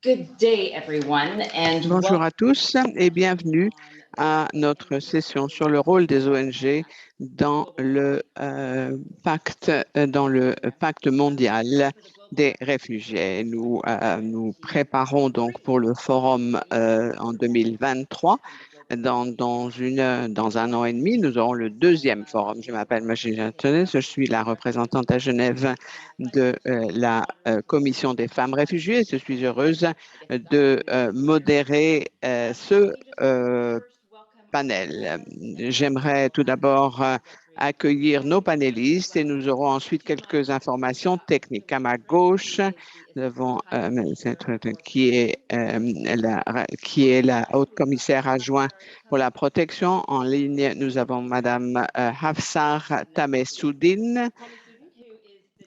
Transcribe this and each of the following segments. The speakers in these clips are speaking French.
Good day, everyone, and Bonjour à tous et bienvenue à notre session sur le rôle des ONG dans le pacte mondial des réfugiés. Nous préparons donc pour le forum en 2023. Dans un an et demi, nous aurons le deuxième forum. Je m'appelle Magie Antonet, je suis la représentante à Genève de la Commission des femmes réfugiées. Je suis heureuse de modérer ce panel. J'aimerais tout d'abord accueillir nos panélistes et nous aurons ensuite quelques informations techniques. À ma gauche, nous avons qui est la haute commissaire adjointe pour la protection en ligne. Nous avons Madame Hafsar Tamessoudine,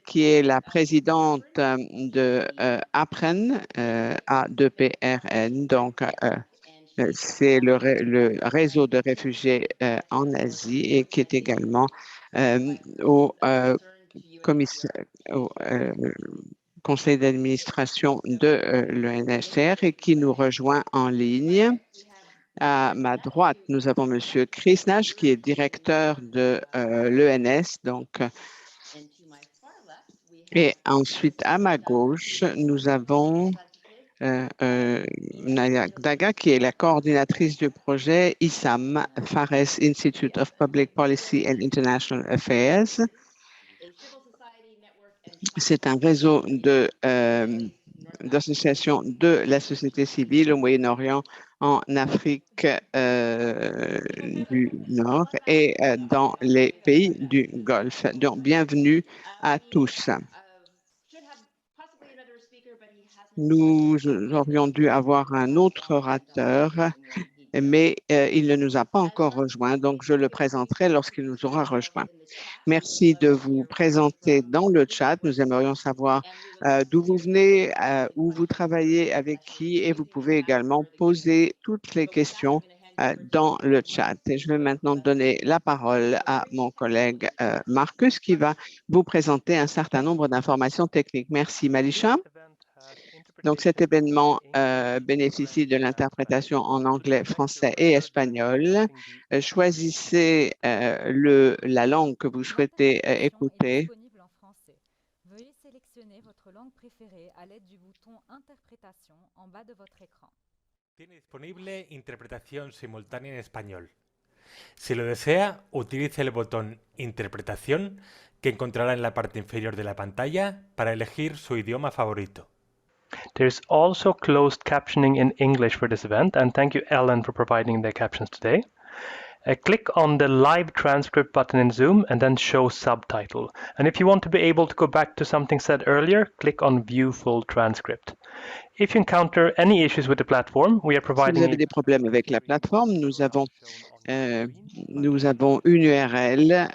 qui est la présidente de APREN, A2PRN, donc c'est le réseau de réfugiés en Asie et qui est également au conseil d'administration de l'UNHCR et qui nous rejoint en ligne. À ma droite, nous avons Monsieur Chris Nash, qui est directeur de l'ENS, et ensuite, à ma gauche, nous avons Naya Daga, qui est la coordinatrice du projet ISAM, Fares Institute of Public Policy and International Affairs. C'est un réseau d'associations de la société civile au Moyen-Orient, en Afrique du Nord et dans les pays du Golfe. Donc, bienvenue à tous. Nous aurions dû avoir un autre orateur, mais il ne nous a pas encore rejoint, donc je le présenterai lorsqu'il nous aura rejoint. Merci de vous présenter dans le chat. Nous aimerions savoir d'où vous venez, où vous travaillez, avec qui, et vous pouvez également poser toutes les questions dans le chat. Et je vais maintenant donner la parole à mon collègue Marcus, qui va vous présenter un certain nombre d'informations techniques. Merci, Malisha. Donc, cet événement bénéficie de l'interprétation en anglais, français et espagnol. Choisissez la langue que vous souhaitez écouter. Veuillez sélectionner votre langue préférée à l'aide du bouton Interprétation en bas de votre écran. Tiene disponible interpretación simultánea en español. Si lo desea, utilice el botón Interpretación que encontrará en la parte inferior de la pantalla para elegir su idioma favorito. There's also closed captioning in English for this event, and thank you, Ellen, for providing the captions today. Click on the live transcript button in Zoom and then show subtitle. And if you want to be able to go back to something said earlier, click on view full transcript. If you encounter any issues with the platform, we are providing... Si vous avez des problèmes avec la plateforme, nous avons une URL,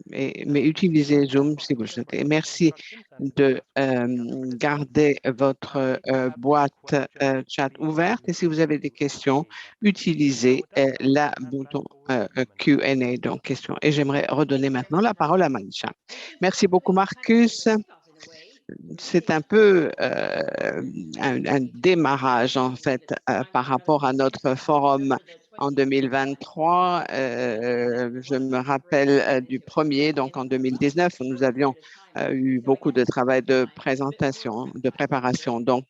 mais utilisez Zoom si vous le souhaitez. Merci de garder votre boîte chat ouverte et si vous avez des questions, utilisez la bouton Q&A, donc questions. Et j'aimerais redonner maintenant la parole à Manisha. Merci beaucoup, Marcus. C'est un peu un démarrage, en fait, par rapport à notre forum en 2023. Je me rappelle du premier, donc en 2019, où nous avions eu beaucoup de travail de présentation, de préparation. Donc,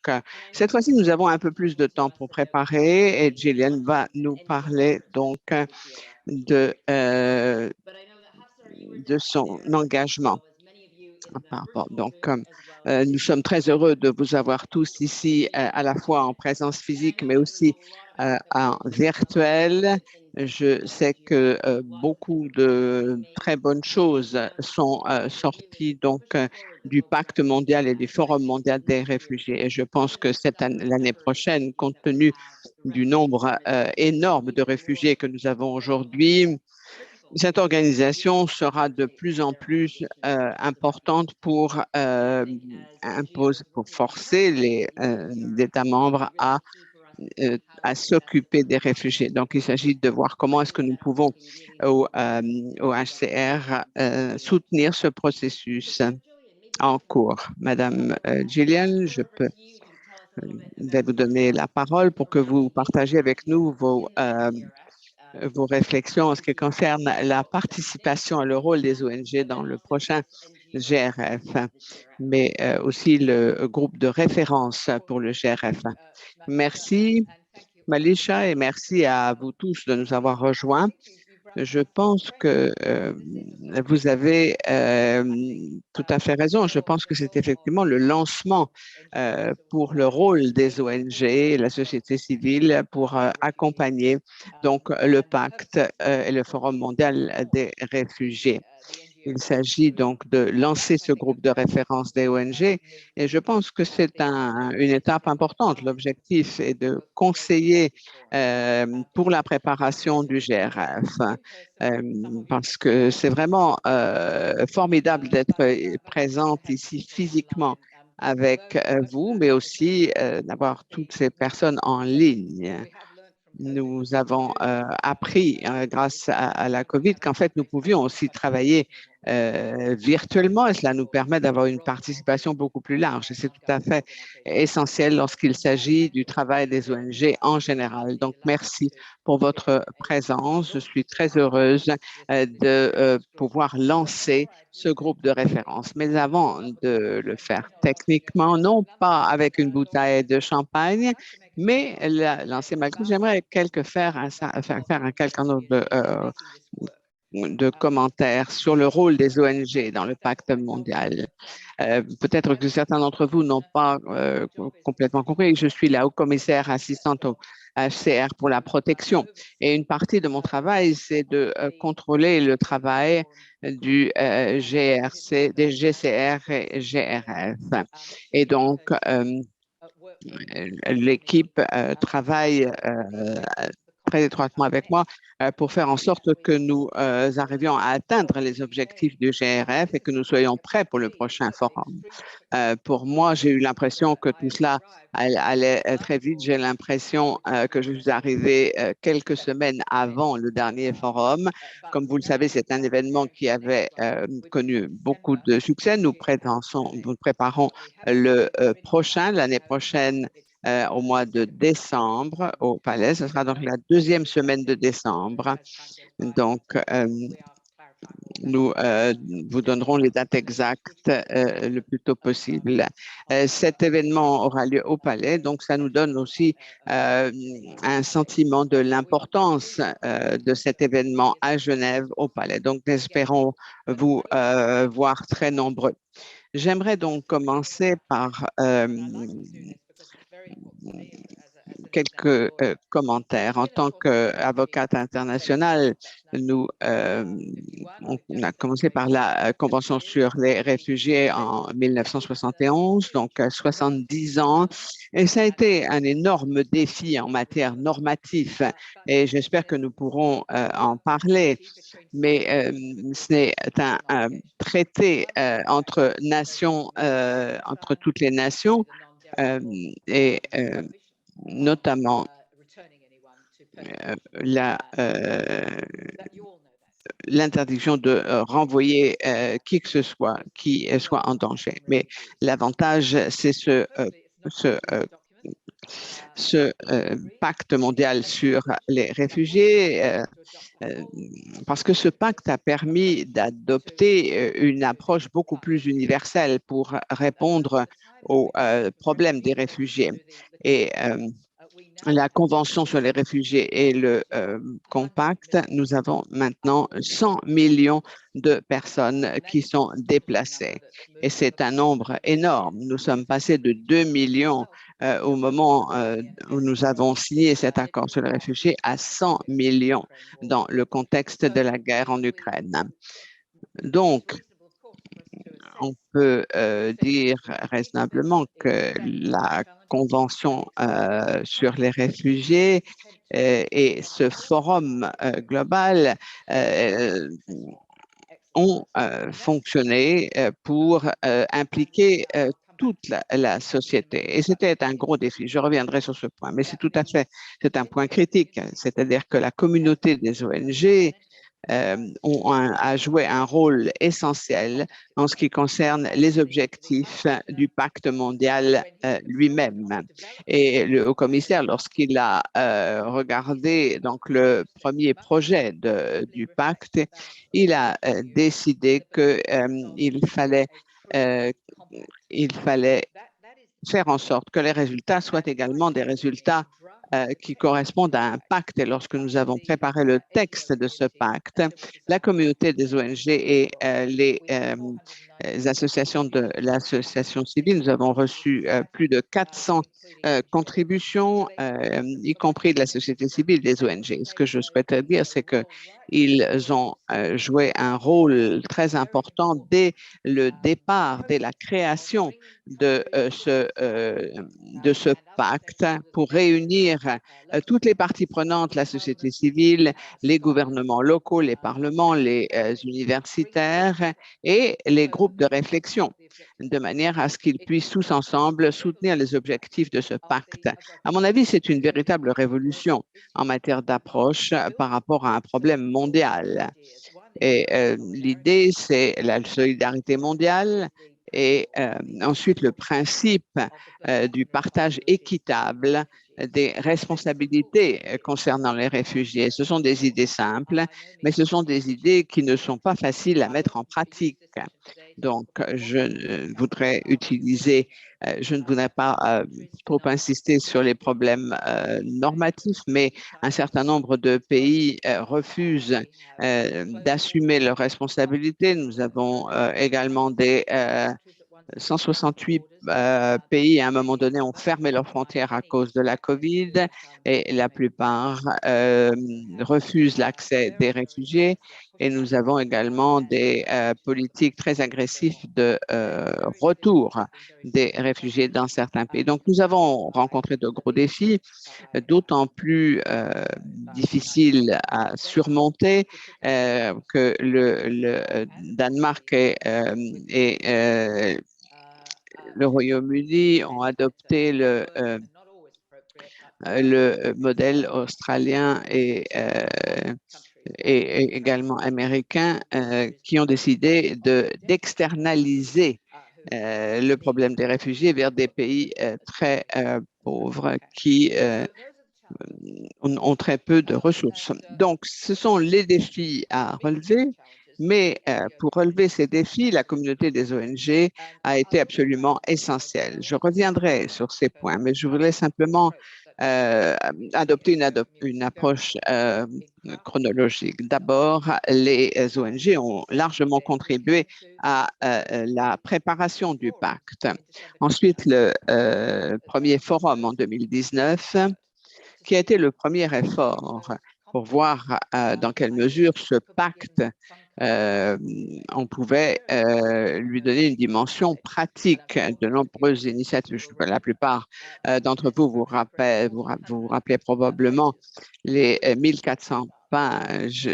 cette fois-ci, nous avons un peu plus de temps pour préparer et Gillian va nous parler donc de son engagement. Donc, nous sommes très heureux de vous avoir tous ici, à la fois en présence physique, mais aussi en virtuel. Je sais que beaucoup de très bonnes choses sont sorties donc du pacte mondial et du forum mondial des réfugiés. Et je pense que l'année prochaine, compte tenu du nombre énorme de réfugiés que nous avons aujourd'hui, cette organisation sera de plus en plus importante pour forcer les États membres à s'occuper des réfugiés. Donc, il s'agit de voir comment est-ce que nous pouvons au HCR soutenir ce processus en cours. Madame Gillian, je peux Je vais vous donner la parole pour que vous partagiez avec nous vos réflexions en ce qui concerne la participation et le rôle des ONG dans le prochain GRF, mais aussi le groupe de référence pour le GRF. Merci, Malisha, et merci à vous tous de nous avoir rejoints. Je pense que vous avez tout à fait raison. Je pense que c'est effectivement le lancement pour le rôle des ONG et la société civile pour accompagner donc le pacte et le Forum mondial des réfugiés. Il s'agit donc de lancer ce groupe de référence des ONG et je pense que c'est une étape importante. L'objectif est de conseiller pour la préparation du GRF parce que c'est vraiment formidable d'être présente ici physiquement avec vous, mais aussi d'avoir toutes ces personnes en ligne. Nous avons appris grâce à la COVID qu'en fait, nous pouvions aussi travailler virtuellement et cela nous permet d'avoir une participation beaucoup plus large. Et c'est tout à fait essentiel lorsqu'il s'agit du travail des ONG en général. Donc, merci pour votre présence. Je suis très heureuse de pouvoir lancer ce groupe de référence. Mais avant de le faire techniquement, non pas avec une bouteille de champagne, mais lancer malgré, j'aimerais faire un quelqu'un d'autre de commentaires sur le rôle des ONG dans le pacte mondial. Peut-être que certains d'entre vous n'ont pas complètement compris. Je suis la haut-commissaire assistante au HCR pour la protection. Et une partie de mon travail, c'est de contrôler le travail du GRC, des GCR et GRF. Et donc, l'équipe travaille très étroitement avec moi pour faire en sorte que nous arrivions à atteindre les objectifs du GRF et que nous soyons prêts pour le prochain forum. Pour moi, j'ai eu l'impression que tout cela allait très vite. J'ai l'impression que je suis arrivée quelques semaines avant le dernier forum. Comme vous le savez, c'est un événement qui avait connu beaucoup de succès. Nous préparons le prochain, l'année prochaine, au mois de décembre au Palais. Ce sera donc la deuxième semaine de décembre. Donc, nous vous donnerons les dates exactes le plus tôt possible. Cet événement aura lieu au Palais, donc ça nous donne aussi un sentiment de l'importance de cet événement à Genève au Palais. Donc, nous espérons vous voir très nombreux. J'aimerais donc commencer par quelques commentaires. En tant qu'avocate internationale, on a commencé par la Convention sur les réfugiés en 1971, donc 70 ans. Et ça a été un énorme défi en matière normative et j'espère que nous pourrons en parler. Mais ce n'est un traité entre nations, entre toutes les nations et notamment l'interdiction de renvoyer qui que ce soit qui soit en danger. Mais l'avantage, c'est ce pacte mondial sur les réfugiés, parce que ce pacte a permis d'adopter une approche beaucoup plus universelle pour répondre aux problèmes des réfugiés. Et la Convention sur les réfugiés et le Compact, nous avons maintenant 100 millions de personnes qui sont déplacées. Et c'est un nombre énorme. Nous sommes passés de 2 millions au moment où nous avons signé cet accord sur les réfugiés à 100 millions dans le contexte de la guerre en Ukraine. Donc, on peut dire raisonnablement que la Convention sur les réfugiés et ce forum global ont fonctionné pour impliquer toute la société. Et c'était un gros défi. Je reviendrai sur ce point, mais c'est un point critique. C'est-à-dire que la communauté des ONG a joué un rôle essentiel en ce qui concerne les objectifs du pacte mondial lui-même. Et le haut-commissaire, lorsqu'il a regardé donc le premier projet du pacte, il a décidé qu'il fallait faire en sorte que les résultats soient également des résultats qui correspondent à un pacte. Et lorsque nous avons préparé le texte de ce pacte, la communauté des ONG et les associations de l'association civile, nous avons reçu plus de 400 contributions, y compris de la société civile des ONG. Ce que je souhaiterais dire, c'est qu'ils ont joué un rôle très important dès le départ, dès la création de ce pacte pour réunir toutes les parties prenantes, la société civile, les gouvernements locaux, les parlements, les universitaires et les groupes de réflexion, de manière à ce qu'ils puissent tous ensemble soutenir les objectifs de ce pacte. À mon avis, c'est une véritable révolution en matière d'approche par rapport à un problème mondial. Et l'idée, c'est la solidarité mondiale et ensuite le principe du partage équitable des responsabilités concernant les réfugiés. Ce sont des idées simples, mais ce sont des idées qui ne sont pas faciles à mettre en pratique. Donc, je ne voudrais pas trop insister sur les problèmes normatifs, mais un certain nombre de pays refusent d'assumer leurs responsabilités. Nous avons également des 168 pays, à un moment donné, ont fermé leurs frontières à cause de la COVID et la plupart refusent l'accès des réfugiés. Et nous avons également des politiques très agressives de retour des réfugiés dans certains pays. Donc, nous avons rencontré de gros défis, d'autant plus difficiles à surmonter que le Danemark et le Royaume-Uni ont adopté le modèle australien et également américain qui ont décidé d'externaliser le problème des réfugiés vers des pays très pauvres qui ont très peu de ressources. Donc, ce sont les défis à relever, mais pour relever ces défis, la communauté des ONG a été absolument essentielle. Je reviendrai sur ces points, mais je voulais simplement adopter une approche chronologique. D'abord, les ONG ont largement contribué à la préparation du pacte. Ensuite, le premier forum en 2019, qui a été le premier effort pour voir dans quelle mesure ce pacte, on pouvait lui donner une dimension pratique. De nombreuses initiatives, la plupart d'entre vous vous rappelez probablement les 1400 pages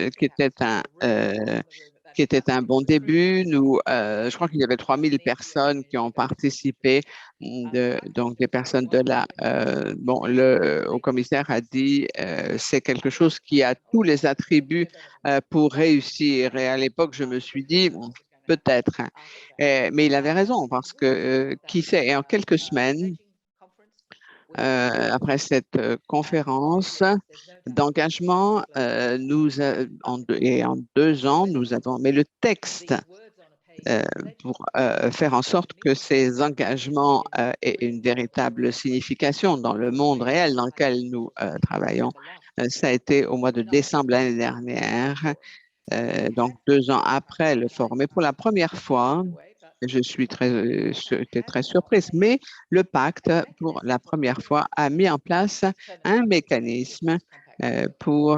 qui était un bon début. Je crois qu'il y avait 3000 personnes qui ont participé, donc des personnes de là. Le haut-commissaire a dit c'est quelque chose qui a tous les attributs pour réussir. Et à l'époque, je me suis dit peut-être. Mais il avait raison parce que qui sait, et en quelques semaines, après cette conférence d'engagement, en 2 ans, nous avons mis le texte pour faire en sorte que ces engagements aient une véritable signification dans le monde réel dans lequel nous travaillons. Ça a été au mois de décembre l'année dernière, donc 2 ans après le forum. Et pour la première fois, j'étais très surprise, mais le pacte, pour la première fois, a mis en place un mécanisme pour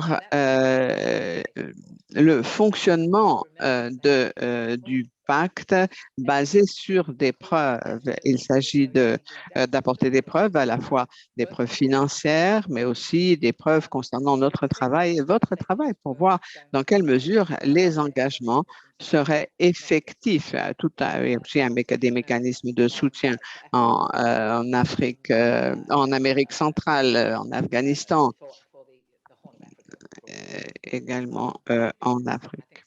le fonctionnement du pacte basé sur des preuves. Il s'agit d'apporter des preuves, à la fois des preuves financières, mais aussi des preuves concernant notre travail et votre travail pour voir dans quelle mesure les engagements seraient effectifs. Il y a aussi des mécanismes de soutien en Afrique, en Amérique centrale, en Afghanistan. également en Afrique,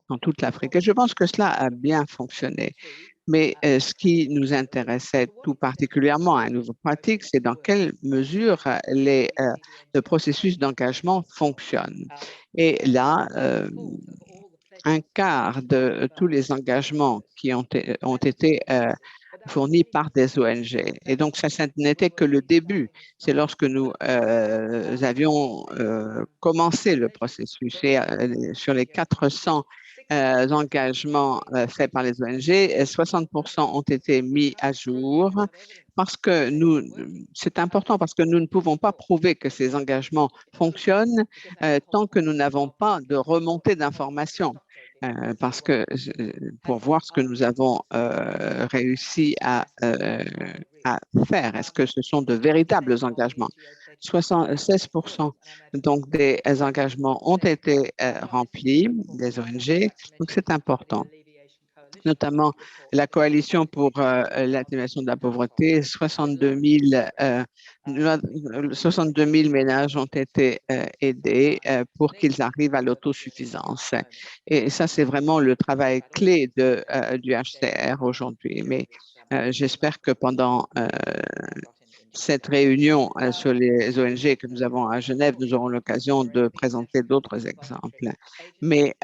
en toute l'Afrique. Et je pense que cela a bien fonctionné. Mais ce qui nous intéressait tout particulièrement à Nouveau Pratique, c'est dans quelle mesure le processus d'engagement fonctionne. Et là, un quart de tous les engagements qui ont été fournis par des ONG. Et donc, ça n'était que le début. C'est lorsque nous avions commencé le processus. Et sur les 400 engagements faits par les ONG, 60% ont été mis à jour parce que c'est important parce que nous ne pouvons pas prouver que ces engagements fonctionnent tant que nous n'avons pas de remontée d'informations. Parce que pour voir ce que nous avons réussi à faire, est-ce que ce sont de véritables engagements? 16% donc des engagements ont été remplis des ONG, donc c'est important. Notamment la coalition pour l'atténuation de la pauvreté, 62 000 ménages ont été aidés pour qu'ils arrivent à l'autosuffisance. Et ça, c'est vraiment le travail clé du HCR aujourd'hui. Mais j'espère que pendant cette réunion sur les ONG que nous avons à Genève, nous aurons l'occasion de présenter d'autres exemples. Mais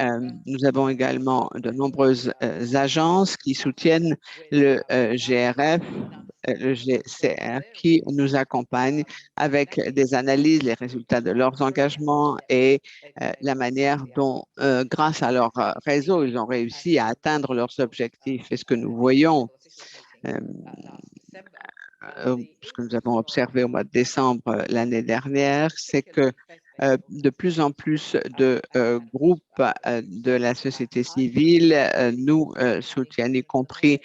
nous avons également de nombreuses agences qui soutiennent le GRF, le GCR, qui nous accompagnent avec des analyses, les résultats de leurs engagements et la manière dont, grâce à leur réseau, ils ont réussi à atteindre leurs objectifs. Et ce que nous voyons, ce que nous avons observé au mois de décembre l'année dernière, c'est que de plus en plus de groupes de la société civile nous soutiennent, y compris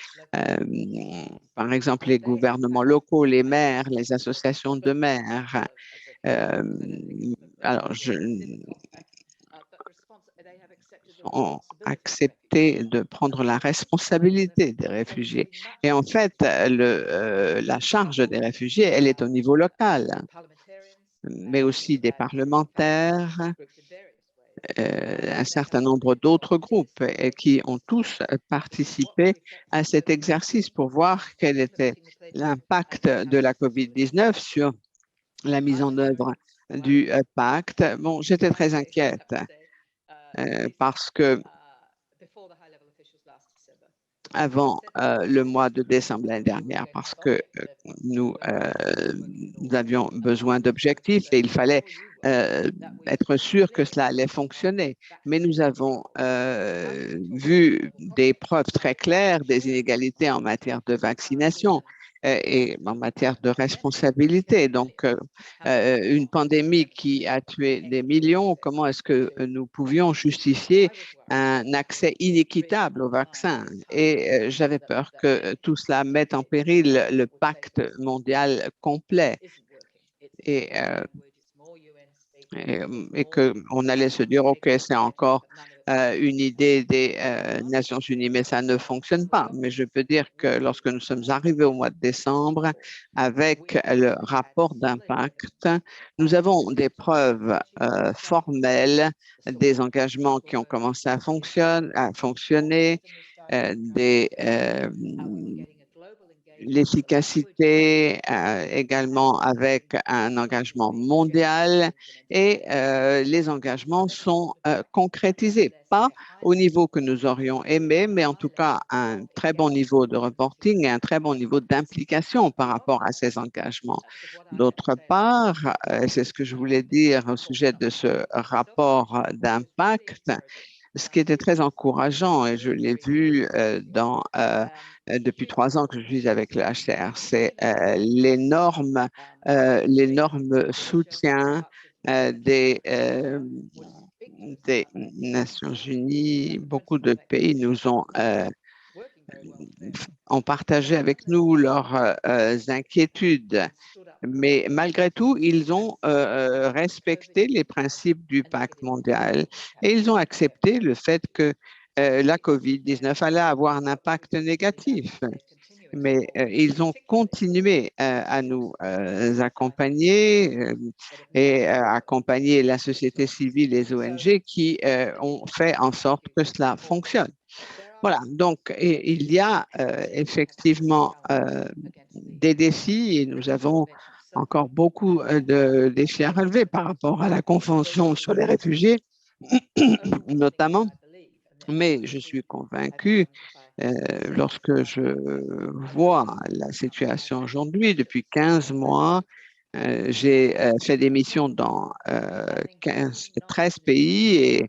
par exemple les gouvernements locaux, les maires, les associations de maires. Alors, ont accepté de prendre la responsabilité des réfugiés. Et en fait, la charge des réfugiés, elle est au niveau local, mais aussi des parlementaires, un certain nombre d'autres groupes qui ont tous participé à cet exercice pour voir quel était l'impact de la COVID-19 sur la mise en œuvre du pacte. Bon, j'étais très inquiète parce que avant le mois de décembre l'année dernière, parce que nous avions besoin d'objectifs et il fallait être sûr que cela allait fonctionner. Mais nous avons vu des preuves très claires des inégalités en matière de vaccination et en matière de responsabilité. Donc, une pandémie qui a tué des millions, comment est-ce que nous pouvions justifier un accès inéquitable au vaccin? Et j'avais peur que tout cela mette en péril le pacte mondial complet. Et qu'on allait se dire, OK, c'est encore une idée des Nations Unies, mais ça ne fonctionne pas. Mais je peux dire que lorsque nous sommes arrivés au mois de décembre avec le rapport d'impact, nous avons des preuves formelles des engagements qui ont commencé à fonctionner, l'efficacité également avec un engagement mondial et les engagements sont concrétisés, pas au niveau que nous aurions aimé, mais en tout cas un très bon niveau de reporting et un très bon niveau d'implication par rapport à ces engagements. D'autre part, c'est ce que je voulais dire au sujet de ce rapport d'impact, ce qui était très encourageant, et je l'ai vu depuis 3 ans que je suis avec le HCR, c'est l'énorme soutien des Nations Unies. Beaucoup de pays nous ont partagé avec nous leurs inquiétudes. Mais malgré tout, ils ont respecté les principes du pacte mondial et ils ont accepté le fait que la COVID-19 allait avoir un impact négatif. mais ils ont continué à nous accompagner et accompagner la société civile, les ONG qui ont fait en sorte que cela fonctionne. Voilà, donc il y a effectivement des défis et nous avons encore beaucoup de défis à relever par rapport à la Convention sur les réfugiés, notamment, mais je suis convaincu lorsque je vois la situation aujourd'hui, depuis 15 mois, j'ai fait des missions dans 13 pays et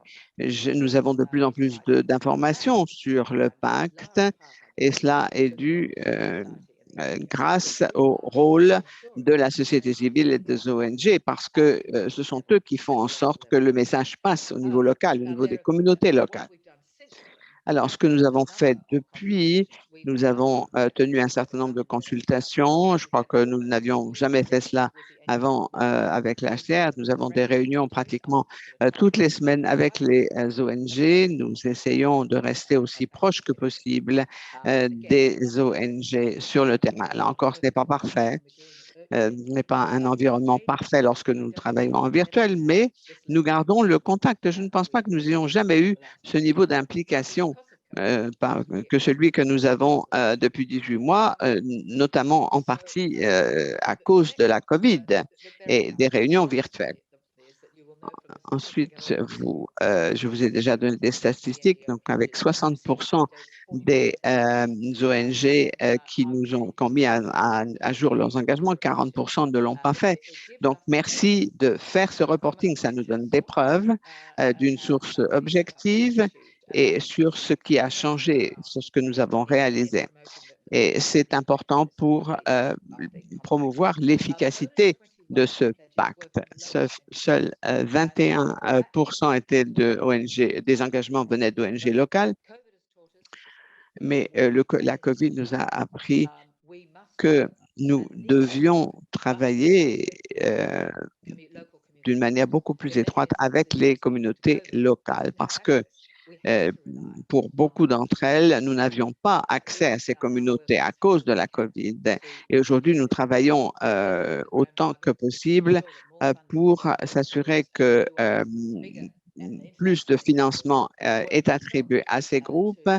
nous avons de plus en plus d'informations sur le pacte et cela est dû grâce au rôle de la société civile et des ONG parce que ce sont eux qui font en sorte que le message passe au niveau local, au niveau des communautés locales. Alors, ce que nous avons fait depuis, nous avons tenu un certain nombre de consultations. Je crois que nous n'avions jamais fait cela avant avec l'HCR. Nous avons des réunions pratiquement toutes les semaines avec les ONG. Nous essayons de rester aussi proches que possible des ONG sur le terrain. Là encore, ce n'est pas parfait. Ce n'est pas un environnement parfait lorsque nous travaillons en virtuel, mais nous gardons le contact. Je ne pense pas que nous ayons jamais eu ce niveau d'implication que celui que nous avons depuis 18 mois, notamment en partie à cause de la COVID et des réunions virtuelles. Ensuite, je vous ai déjà donné des statistiques. Donc, avec 60% des ONG qui ont mis à jour leurs engagements, 40% ne l'ont pas fait. Donc, merci de faire ce reporting. Ça nous donne des preuves d'une source objective et sur ce qui a changé, sur ce que nous avons réalisé. Et c'est important pour promouvoir l'efficacité de ce pacte. Seuls 21% étaient de ONG, des engagements venaient d'ONG locales, mais la COVID nous a appris que nous devions travailler d'une manière beaucoup plus étroite avec les communautés locales parce que pour beaucoup d'entre elles, nous n'avions pas accès à ces communautés à cause de la COVID. Et aujourd'hui, nous travaillons autant que possible pour s'assurer que plus de financement est attribué à ces groupes,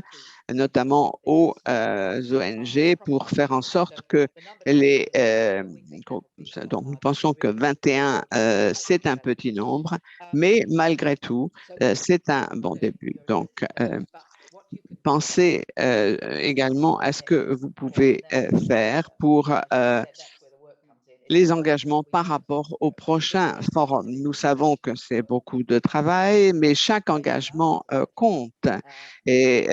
notamment aux ONG, pour faire en sorte que donc nous pensons que 21, c'est un petit nombre, mais malgré tout, c'est un bon début. Donc, pensez également à ce que vous pouvez faire pour les engagements par rapport au prochain forum. Nous savons que c'est beaucoup de travail, mais chaque engagement compte. Et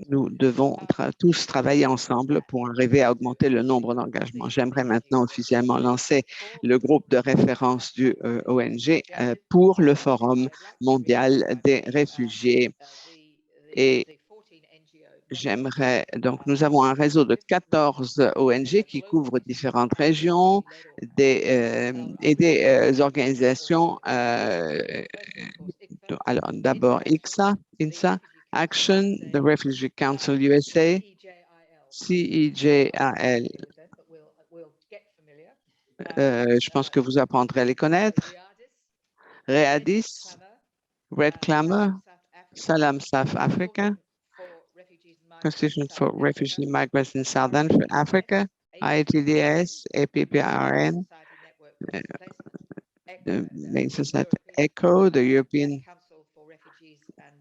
nous devons tous travailler ensemble pour arriver à augmenter le nombre d'engagements. J'aimerais maintenant officiellement lancer le groupe de référence du ONG pour le Forum mondial des réfugiés. Et j'aimerais, donc nous avons un réseau de 14 ONG qui couvrent différentes régions et des organisations. Alors d'abord INSA, Action, the Refugee Council USA, CEJAL. Je pense que vous apprendrez à les connaître. READIS, Red Clamor, Salam South Africa, Constitution for Refugee Migrants in Southern Africa, ITDS, APPRN, the main society ECHO, the European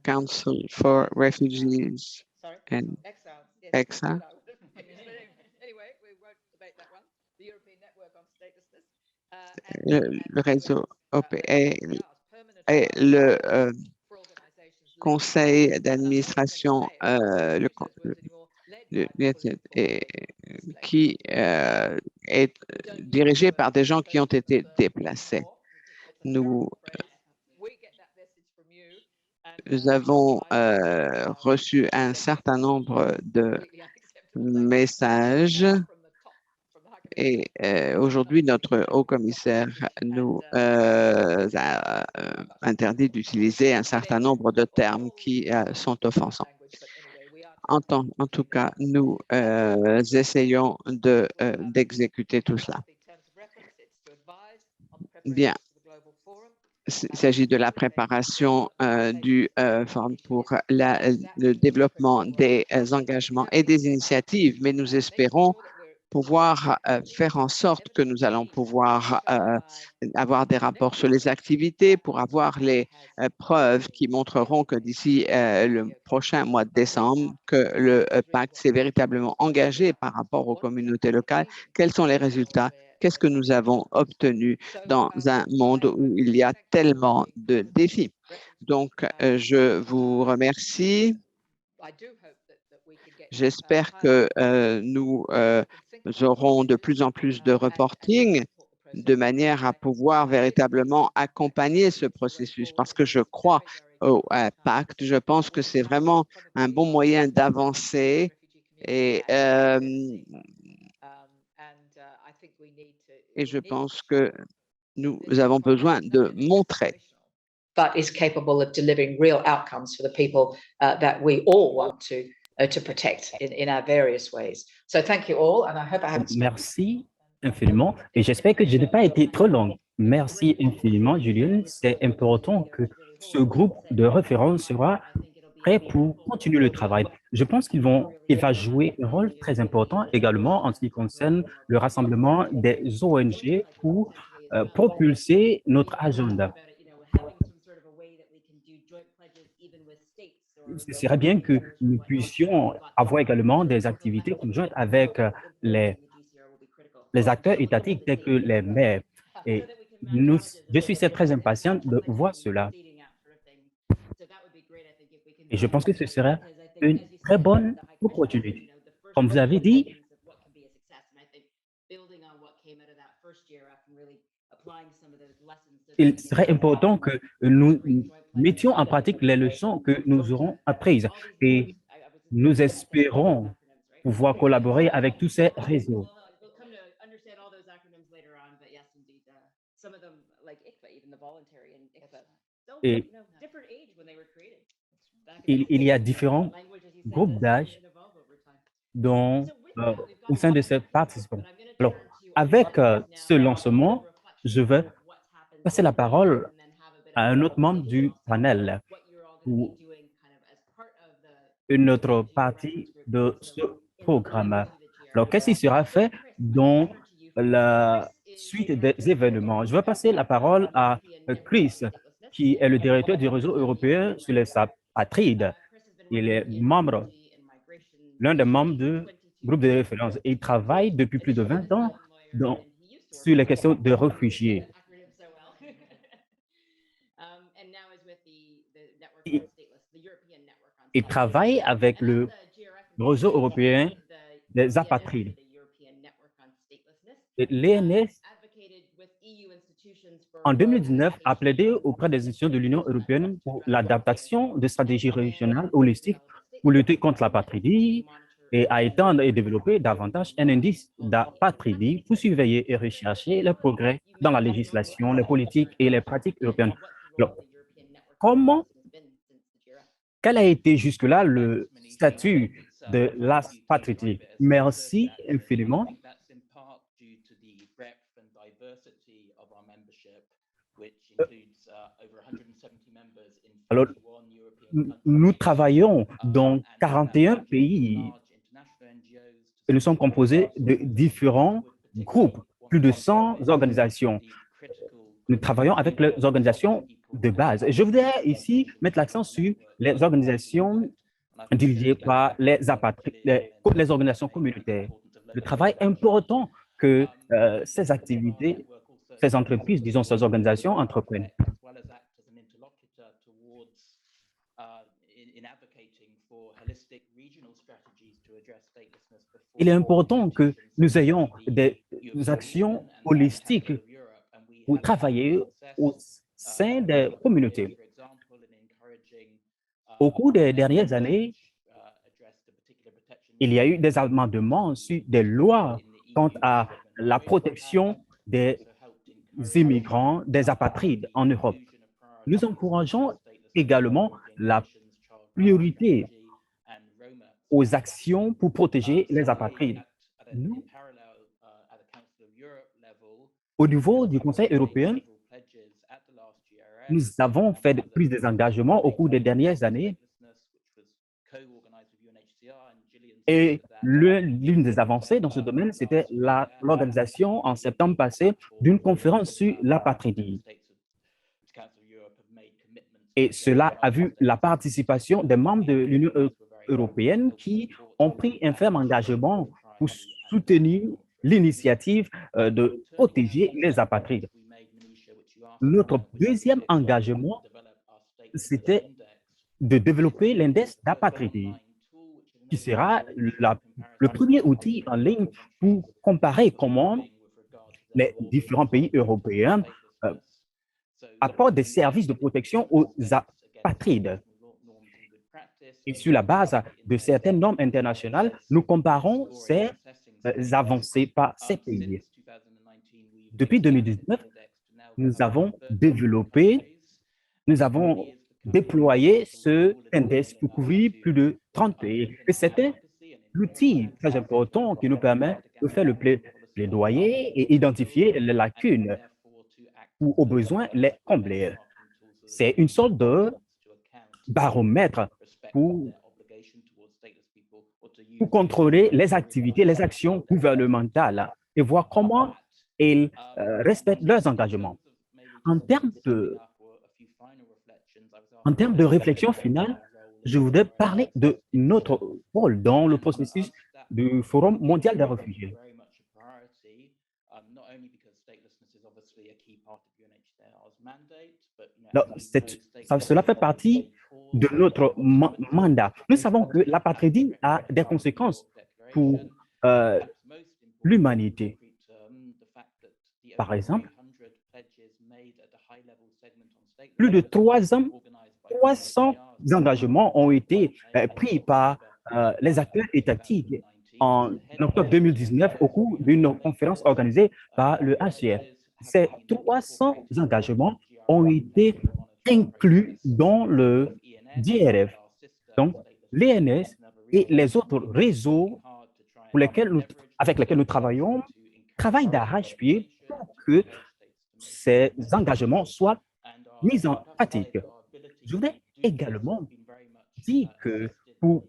Council for Refugees and EXA. Le réseau OPA et le conseil d'administration qui est dirigé par des gens qui ont été déplacés. Nous avons reçu un certain nombre de messages et aujourd'hui, notre haut-commissaire nous a interdit d'utiliser un certain nombre de termes qui sont offensants. En tout cas, nous essayons d'exécuter tout cela. Bien. Il s'agit de la préparation du Forum pour le développement des engagements et des initiatives, mais nous espérons pouvoir faire en sorte que nous allons pouvoir avoir des rapports sur les activités pour avoir les preuves qui montreront que d'ici le prochain mois de décembre, que le pacte s'est véritablement engagé par rapport aux communautés locales. Quels sont les résultats? Qu'est-ce que nous avons obtenu dans un monde où il y a tellement de défis? Donc, je vous remercie. J'espère que nous aurons de plus en plus de reporting de manière à pouvoir véritablement accompagner ce processus parce que je crois au pacte. Je pense que c'est vraiment un bon moyen d'avancer et je pense que nous avons besoin de montrer but is capable of delivering real outcomes for the people that we all want to protect in our various ways. So thank you all, and I hope I haven't. Merci infiniment, et j'espère que je n'ai pas été trop longue. Merci infiniment, Julien. C'est important que ce groupe de référence sera prêt pour continuer le travail. Je pense qu'il va jouer un rôle très important également en ce qui concerne le rassemblement des ONG pour propulser notre agenda. Ce serait bien que nous puissions avoir également des activités conjointes avec les acteurs étatiques tels que les maires. Et je suis très impatiente de voir cela. Et je pense que ce serait une très bonne opportunité. Comme vous avez dit, il serait important que nous mettions en pratique les leçons que nous aurons apprises et nous espérons pouvoir collaborer avec tous ces réseaux. Et il y a différents groupes d'âge au sein de ces participants. Alors, avec ce lancement, je vais passer la parole à un autre membre du panel ou une autre partie de ce programme. Alors, qu'est-ce qui sera fait dans la suite des événements? Je vais passer la parole à Chris, qui est le directeur du réseau européen sur les apatrides. Il est l'un des membres du groupe de référence et il travaille depuis plus de 20 ans sur les questions de réfugiés. Il travaille avec le réseau européen des apatrides. L'ENS, en 2019, a plaidé auprès des institutions de l'Union européenne pour l'adaptation de stratégies régionales holistiques pour lutter contre l'apatridie et à étendre et développer davantage un indice d'apatridie pour surveiller et rechercher les progrès dans la législation, les politiques et les pratiques européennes. Alors, quel a été jusque-là le statut de l'apatridie? Merci infiniment. Alors, nous travaillons dans 41 pays et nous sommes composés de différents groupes, plus de 100 organisations. Nous travaillons avec les organisations de base. Je voudrais ici mettre l'accent sur les organisations dirigées par les organisations communautaires. Le travail important que ces activités, ces entreprises, disons ces organisations entreprennent. Il est important que nous ayons des actions holistiques pour travailler au sein des communautés. Au cours des dernières années, il y a eu des amendements sur des lois quant à la protection des immigrants, des apatrides en Europe. Nous encourageons également la priorité aux actions pour protéger les apatrides. Nous, au niveau du Conseil européen, nous avons fait plus des engagements au cours des dernières années et l'une des avancées dans ce domaine, c'était l'organisation en septembre passé d'une conférence sur l'apatridie. Et cela a vu la participation des membres de l'Union européenne qui ont pris un ferme engagement pour soutenir l'initiative de protéger les apatrides. Notre deuxième engagement, c'était de développer l'index d'apatridie, qui sera le premier outil en ligne pour comparer comment les différents pays européens apportent des services de protection aux apatrides. Et sur la base de certaines normes internationales, nous comparons ces avancées par ces pays. Depuis 2019, nous avons déployé ce index pour couvrir plus de 30 pays. Et c'était l'outil très important qui nous permet de faire le plaidoyer et identifier les lacunes ou au besoin les combler. C'est une sorte de baromètre pour contrôler les activités, les actions gouvernementales et voir comment ils respectent leurs engagements. En termes de réflexion finale, je voudrais parler de notre rôle dans le processus du Forum mondial des réfugiés. Cela fait partie de notre mandat. Nous savons que l'apatridie a des conséquences pour l'humanité. Par exemple, plus de 300 engagements ont été pris par les acteurs étatiques en octobre 2019 au cours d'une conférence organisée par le HCR. Ces 300 engagements ont été inclus dans le DRF. Donc, l'ENS et les autres réseaux avec lesquels nous travaillons travaillent d'arrache-pied pour que ces engagements soient mis en pratique. Je voudrais également dire que pour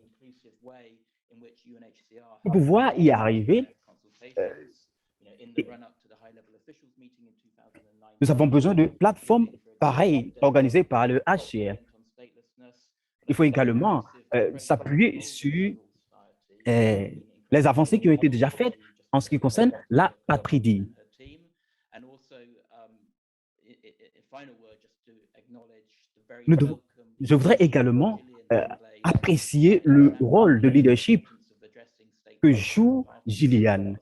pouvoir y arriver, nous avons besoin de plateformes pareilles organisées par le HCR. Il faut également s'appuyer sur les avancées qui ont été déjà faites en ce qui concerne l'apatridie. Je voudrais également apprécier le rôle de leadership que joue Gillian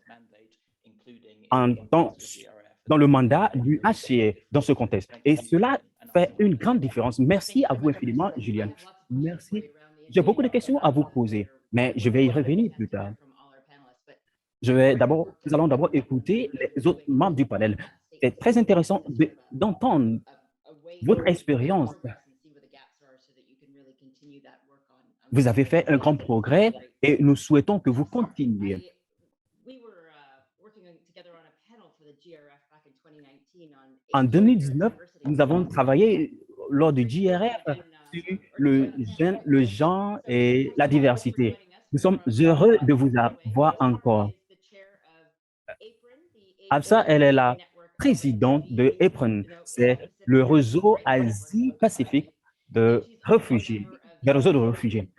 dans le mandat du HCR dans ce contexte. Et cela fait une grande différence. Merci à vous infiniment, Gillian. Merci. J'ai beaucoup de questions à vous poser, mais je vais y revenir plus tard. Nous allons d'abord écouter les autres membres du panel. C'est très intéressant d'entendre votre expérience. Vous avez fait un grand progrès et nous souhaitons que vous continuiez. En 2019, nous avons travaillé lors du GRF sur le genre et la diversité. Nous sommes heureux de vous avoir encore. Afsa, elle est la présidente de EPRN, c'est le réseau Asie-Pacifique de réfugiés, des réseaux de réfugiés.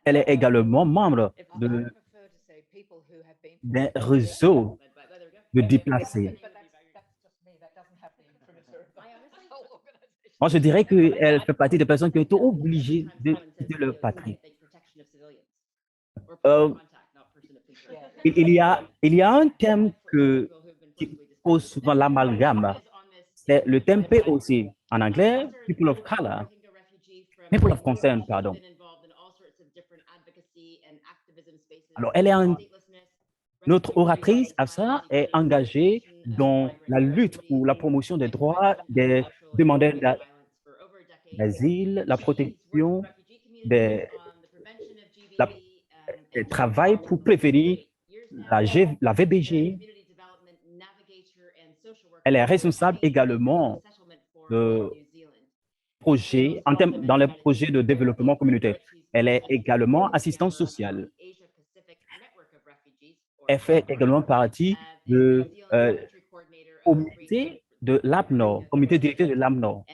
Elle est également membre d'un réseau de déplacés. Moi, je dirais qu'elle fait partie des personnes qui ont été obligées de quitter leur patrie. Il y a un thème qui cause souvent l'amalgame. C'est le thème POC. En anglais, People of Color. People of Concern, pardon. Alors, notre oratrice, Afsa, est engagée dans la lutte pour la promotion des droits des demandeurs d'asile, la protection des, des travail pour prévenir la VBG. Elle est responsable également de projets, dans les projets de développement communautaire. Elle est également assistante sociale. Elle fait également partie de comité de l'APNOR, comité directeur de l'APNOR.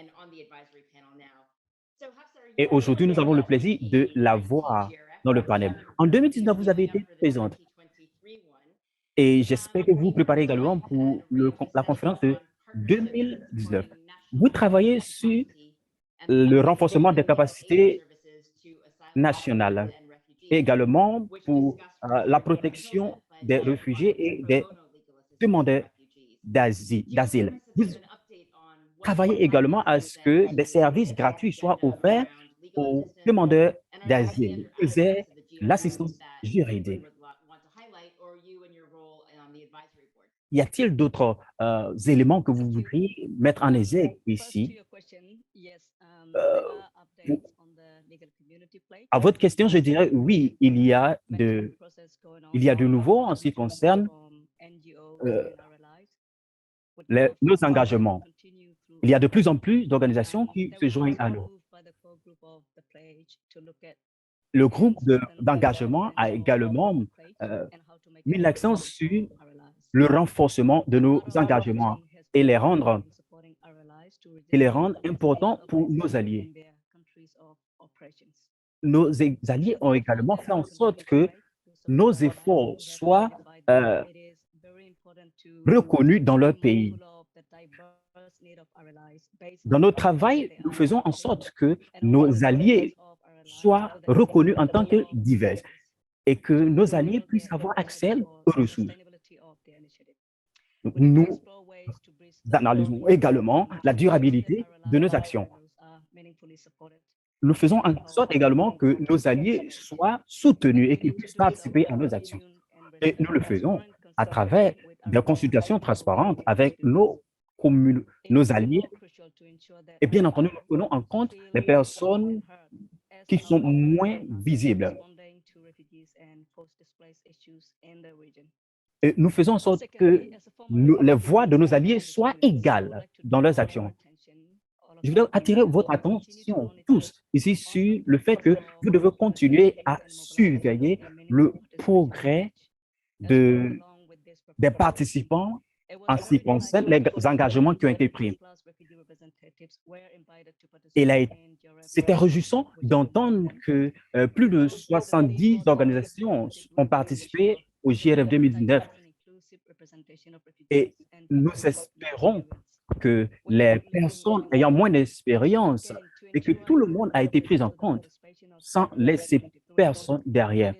Et aujourd'hui, nous avons le plaisir de la voir dans le panel. En 2019, vous avez été présente. Et j'espère que vous vous préparez également pour la conférence de 2019. Vous travaillez sur le renforcement des capacités nationales et également pour la protection des réfugiés et des demandeurs d'asile. Vous travaillez également à ce que des services gratuits soient offerts aux demandeurs d'asile. C'est l'assistance juridique. Y a-t-il d'autres éléments que vous voudriez mettre en exergue ici? À votre question, je dirais oui, il y a de nouveau en ce qui concerne nos engagements. Il y a de plus en plus d'organisations qui se joignent à nous. Le groupe d'engagement a également mis l'accent sur le renforcement de nos engagements et les rendre importants pour nos alliés. Nos alliés ont également fait en sorte que nos efforts soient reconnus dans leur pays. Dans notre travail, nous faisons en sorte que nos alliés soient reconnus en tant que divers et que nos alliés puissent avoir accès aux ressources. Nous analysons également la durabilité de nos actions. Nous faisons en sorte également que nos alliés soient soutenus et qu'ils puissent participer à nos actions. Et nous le faisons à travers des consultations transparentes avec nos alliés. Et bien entendu, nous prenons en compte les personnes qui sont moins visibles. Et nous faisons en sorte que les voix de nos alliés soient égales dans leurs actions. Je voudrais attirer votre attention tous ici sur le fait que vous devez continuer à surveiller le progrès des participants en ce qui concerne les engagements qui ont été pris. Et c'était réjouissant d'entendre que plus de 70 organisations ont participé au JRF 2019. Et nous espérons que les personnes ayant moins d'expérience et que tout le monde a été pris en compte sans laisser personne derrière.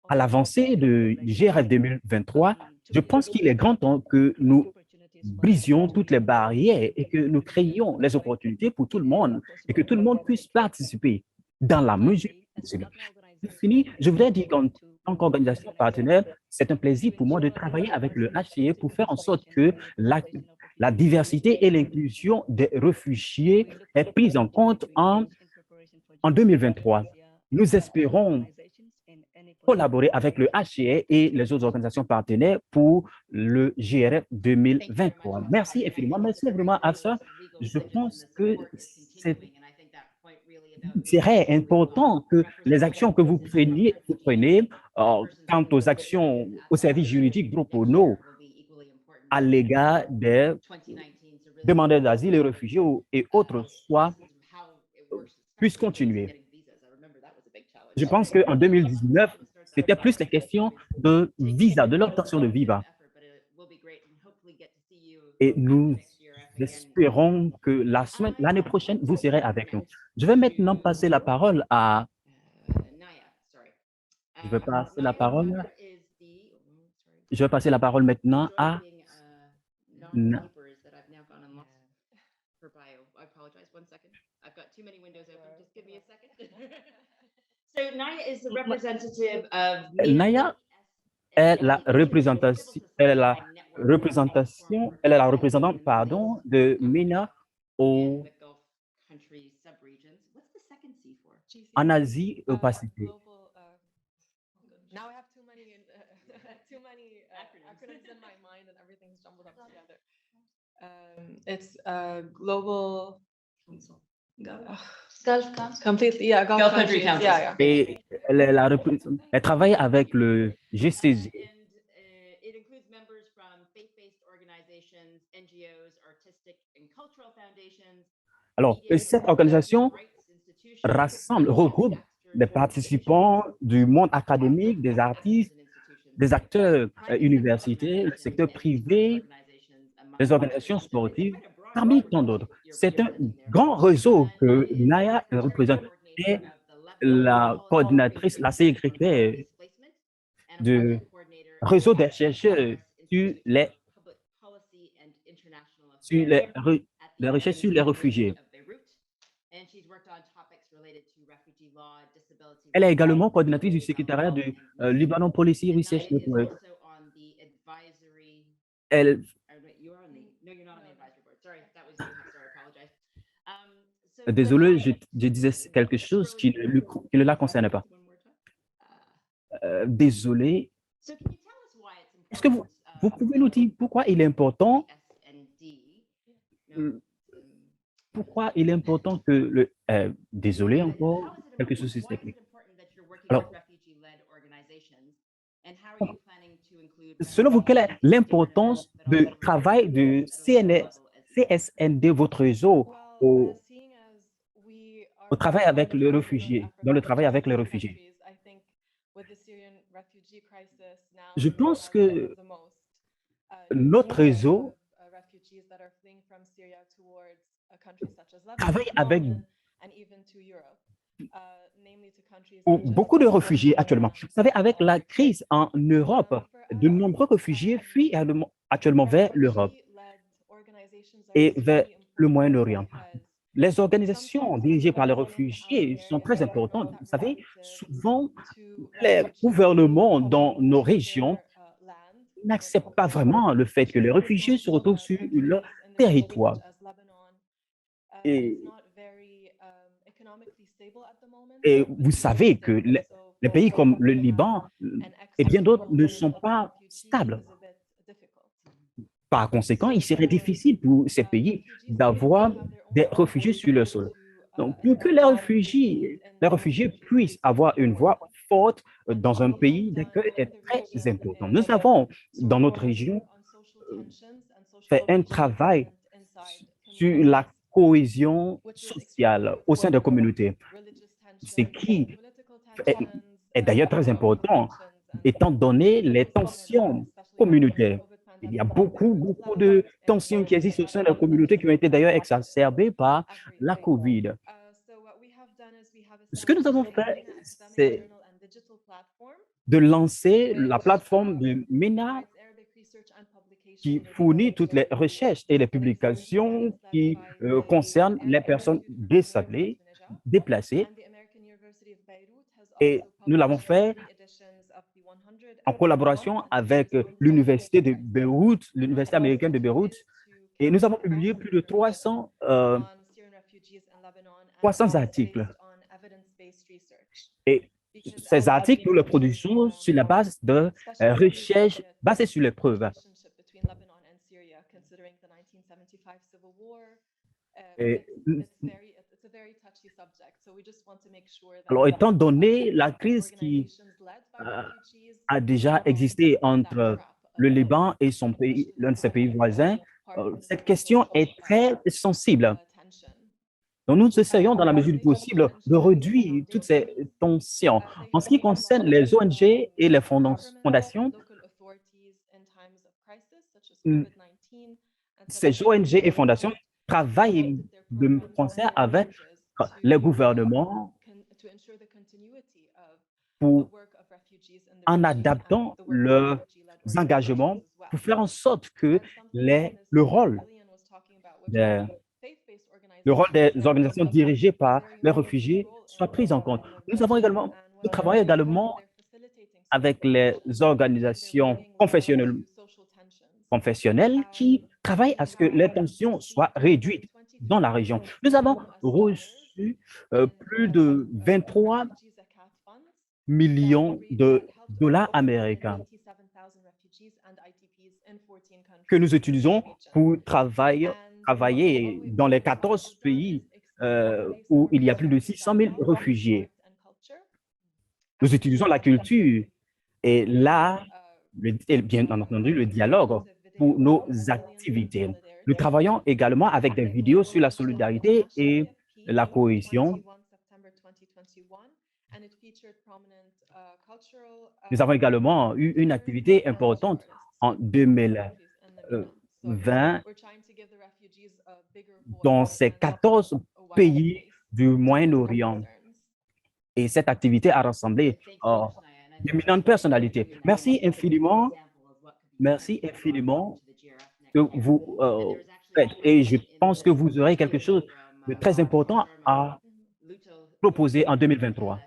À l'avancée du GRF 2023, je pense qu'il est grand temps que nous brisions toutes les barrières et que nous créions les opportunités pour tout le monde et que tout le monde puisse participer dans la mesure possible. Fini, je voudrais dire qu'en tant qu'organisation partenaire, c'est un plaisir pour moi de travailler avec le HCE pour faire en sorte que la diversité et l'inclusion des réfugiés est prise en compte en 2023. Nous espérons collaborer avec le HCE et les autres organisations partenaires pour le GRF 2023. Merci infiniment. Merci vraiment à ça. Je pense que c'est serait important que les actions que vous prenez quant aux actions au service juridique Dropono à l'égard des demandeurs d'asile et réfugiés et autres puissent continuer. Je pense qu'en 2019, c'était plus la question de visa, de l'obtention de visa. Et nous espérons que l'année prochaine, vous serez avec nous. Je vais maintenant passer la parole à... Je vais passer la parole maintenant à... Naya est la représentante Elle est la elle est la représentante, pardon, de MENA en Asie au Pacifique. Now I have too many acronyms in my mind and everything's jumbled up together. It's global completely, yeah, Gulf Country countries, yeah. Et elle travaille avec le GCG. It includes members from faith-based organizations, NGOs, artistic and cultural foundations. Alors, cette organisation rassemble, regroupe des participants du monde académique, des artistes, des acteurs universitaires, le secteur privé, les organisations sportives, parmi tant d'autres. C'est un grand réseau que Naya représente et la coordinatrice, la secrétaire du réseau des chercheurs sur les recherches sur les réfugiés. Elle est également coordinatrice du secrétariat du Lebanon Policy Research Network. Elle, désolé, je disais quelque chose qui ne la concerne pas. Désolé. Est-ce que vous pouvez nous dire pourquoi il est important que le... désolé encore, quelque chose de technique. Alors, selon vous, quelle est l'importance du travail du CSND, votre réseau, au travail avec les réfugiés, dans le travail avec les réfugiés? Je pense que notre réseau travaille avec beaucoup de réfugiés actuellement. Vous savez, avec la crise en Europe, de nombreux réfugiés fuient actuellement vers l'Europe et vers le Moyen-Orient. Les organisations dirigées par les réfugiés sont très importantes. Vous savez, souvent, les gouvernements dans nos régions n'acceptent pas vraiment le fait que les réfugiés se retrouvent sur leur territoire. Et vous savez que les pays comme le Liban et bien d'autres ne sont pas stables. Par conséquent, il serait difficile pour ces pays d'avoir des réfugiés sur le sol. Donc, pour que les réfugiés puissent avoir une voix forte dans un pays d'accueil est très important. Nous avons, dans notre région, fait un travail sur la cohésion sociale au sein des communautés, ce qui est d'ailleurs très important, étant donné les tensions communautaires. Il y a beaucoup de tensions qui existent au sein de la communauté qui ont été d'ailleurs exacerbées par la COVID. Ce que nous avons fait, c'est de lancer la plateforme de MENA qui fournit toutes les recherches et les publications qui concernent les personnes déplacées. Et nous l'avons fait en collaboration avec l'Université de Beyrouth, l'Université américaine de Beyrouth, et nous avons publié plus de 300 articles. Et ces articles, nous les produisons sur la base de recherches basées sur les preuves. Alors, étant donné la crise qui a déjà existé entre le Liban et son pays, l'un de ses pays voisins, cette question est très sensible. Donc, nous essayons, dans la mesure du possible, de réduire toutes ces tensions. En ce qui concerne les ONG et les fondations, ces ONG et fondations travaillent de concert avec les gouvernements en adaptant leurs engagements pour faire en sorte que le rôle des organisations dirigées par les réfugiés soit pris en compte. Nous travaillons également avec les organisations confessionnelles professionnels qui travaillent à ce que les tensions soient réduites dans la région. Nous avons reçu plus de 23 millions de dollars américains que nous utilisons pour travailler dans les 14 pays où il y a plus de 600 000 réfugiés. Nous utilisons la culture et l'art, et bien entendu le dialogue pour nos activités. Nous travaillons également avec des vidéos sur la solidarité et la cohésion. Nous avons également eu une activité importante en 2020 dans ces 14 pays du Moyen-Orient. Et cette activité a rassemblé d'éminentes personnalités. Merci infiniment que vous faites. Et je pense que vous aurez quelque chose de très important à proposer en 2023.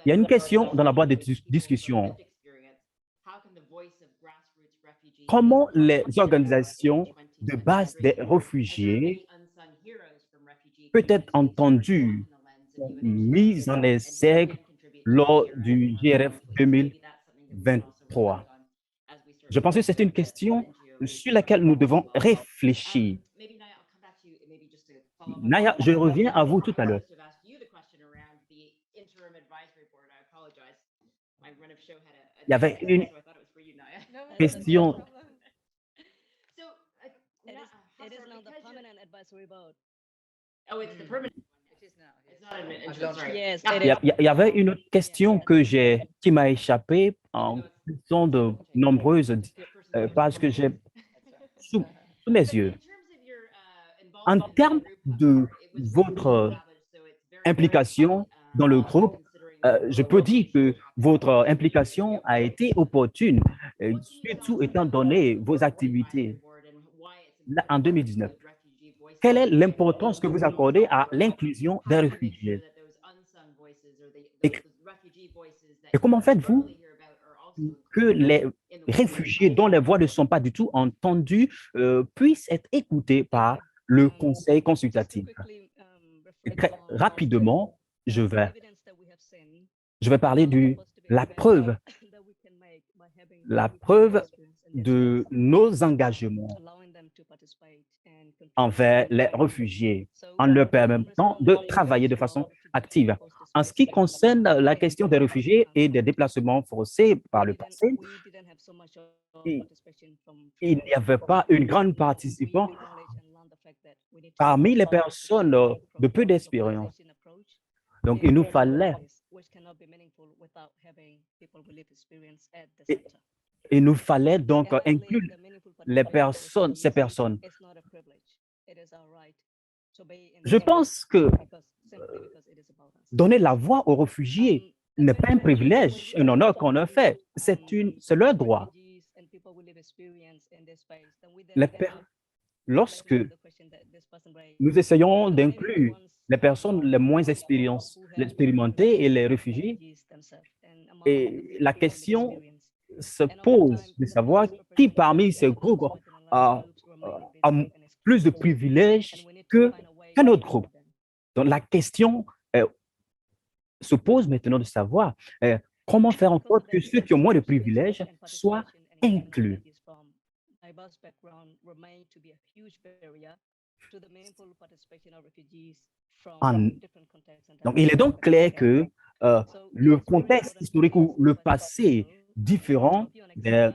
Il y a une question dans la boîte de discussion. Comment les organisations de base des réfugiés peuvent être entendues, mises en exergue lors du GRF 2023? Je pense que c'est une question sur laquelle nous devons réfléchir. Naya, je reviens à vous tout à l'heure. Il y avait une question. Il y avait une autre question qui m'a échappé en faisant de nombreuses pages que j'ai sous mes yeux. En termes de votre implication dans le groupe, je peux dire que votre implication a été opportune, surtout étant donné vos activités en 2019. Quelle est l'importance que vous accordez à l'inclusion des réfugiés? Et comment faites-vous que les réfugiés dont les voix ne sont pas du tout entendues puissent être écoutés par le conseil consultatif? Très rapidement, je vais parler de la preuve de nos engagements envers les réfugiés en leur permettant de travailler de façon active. En ce qui concerne la question des réfugiés et des déplacements forcés par le passé, il n'y avait pas une grande participation parmi les personnes de peu d'expérience. Donc, il nous fallait donc inclure ces personnes. Je pense que donner la voix aux réfugiés n'est pas un privilège, un honneur qu'on a fait. C'est leur droit. Lorsque nous essayons d'inclure les personnes les moins expérimentées et les réfugiés, et la question se pose de savoir qui parmi ces groupes a plus de privilèges qu'un autre groupe. Donc, la question se pose maintenant de savoir comment faire en sorte que ceux qui ont moins de privilèges soient inclus. Donc, il est donc clair que le contexte historique ou le passé différent des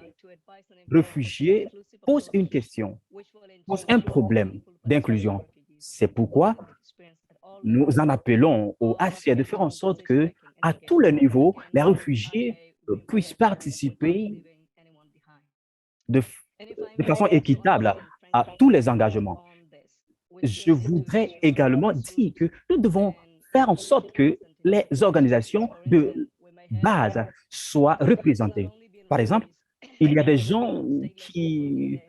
réfugiés pose une question, pose un problème d'inclusion. C'est pourquoi nous en appelons au HCR de faire en sorte que, à tous les niveaux, les réfugiés puissent participer de façon équitable à tous les engagements. Je voudrais également dire que nous devons faire en sorte que les organisations de base soient représentées. Par exemple, il y a des gens qui,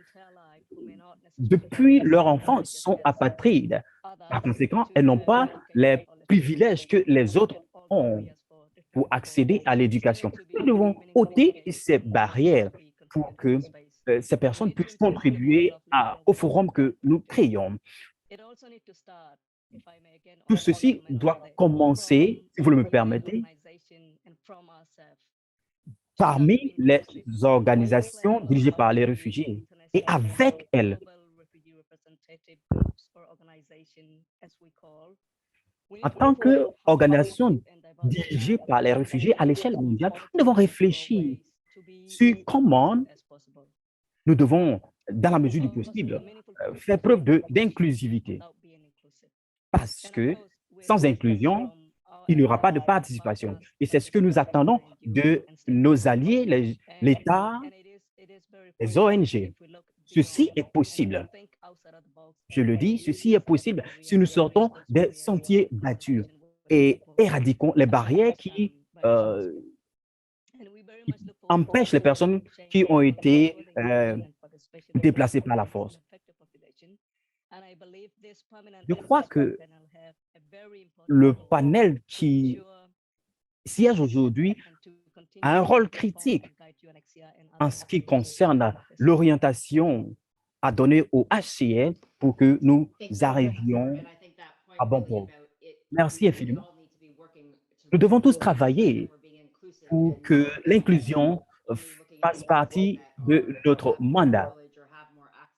depuis leur enfance, sont apatrides. Par conséquent, elles n'ont pas les privilèges que les autres ont pour accéder à l'éducation. Nous devons ôter ces barrières pour que ces personnes puissent contribuer au forum que nous créons. Tout ceci doit commencer, si vous le me permettez, parmi les organisations dirigées par les réfugiés et avec elles. En tant qu'organisation dirigée par les réfugiés à l'échelle mondiale, nous devons réfléchir sur comment nous devons, dans la mesure du possible, faire preuve d'inclusivité. Parce que sans inclusion, il n'y aura pas de participation. Et c'est ce que nous attendons de nos alliés, l'État, les ONG. Ceci est possible. Je le dis, ceci est possible si nous sortons des sentiers battus et éradiquons les barrières qui empêchent les personnes qui ont été déplacées par la force. Je crois que le panel qui siège aujourd'hui a un rôle critique en ce qui concerne l'orientation à donner au HCR pour que nous arrivions à bon port. Merci infiniment. Nous devons tous travailler pour que l'inclusion fasse partie de notre mandat.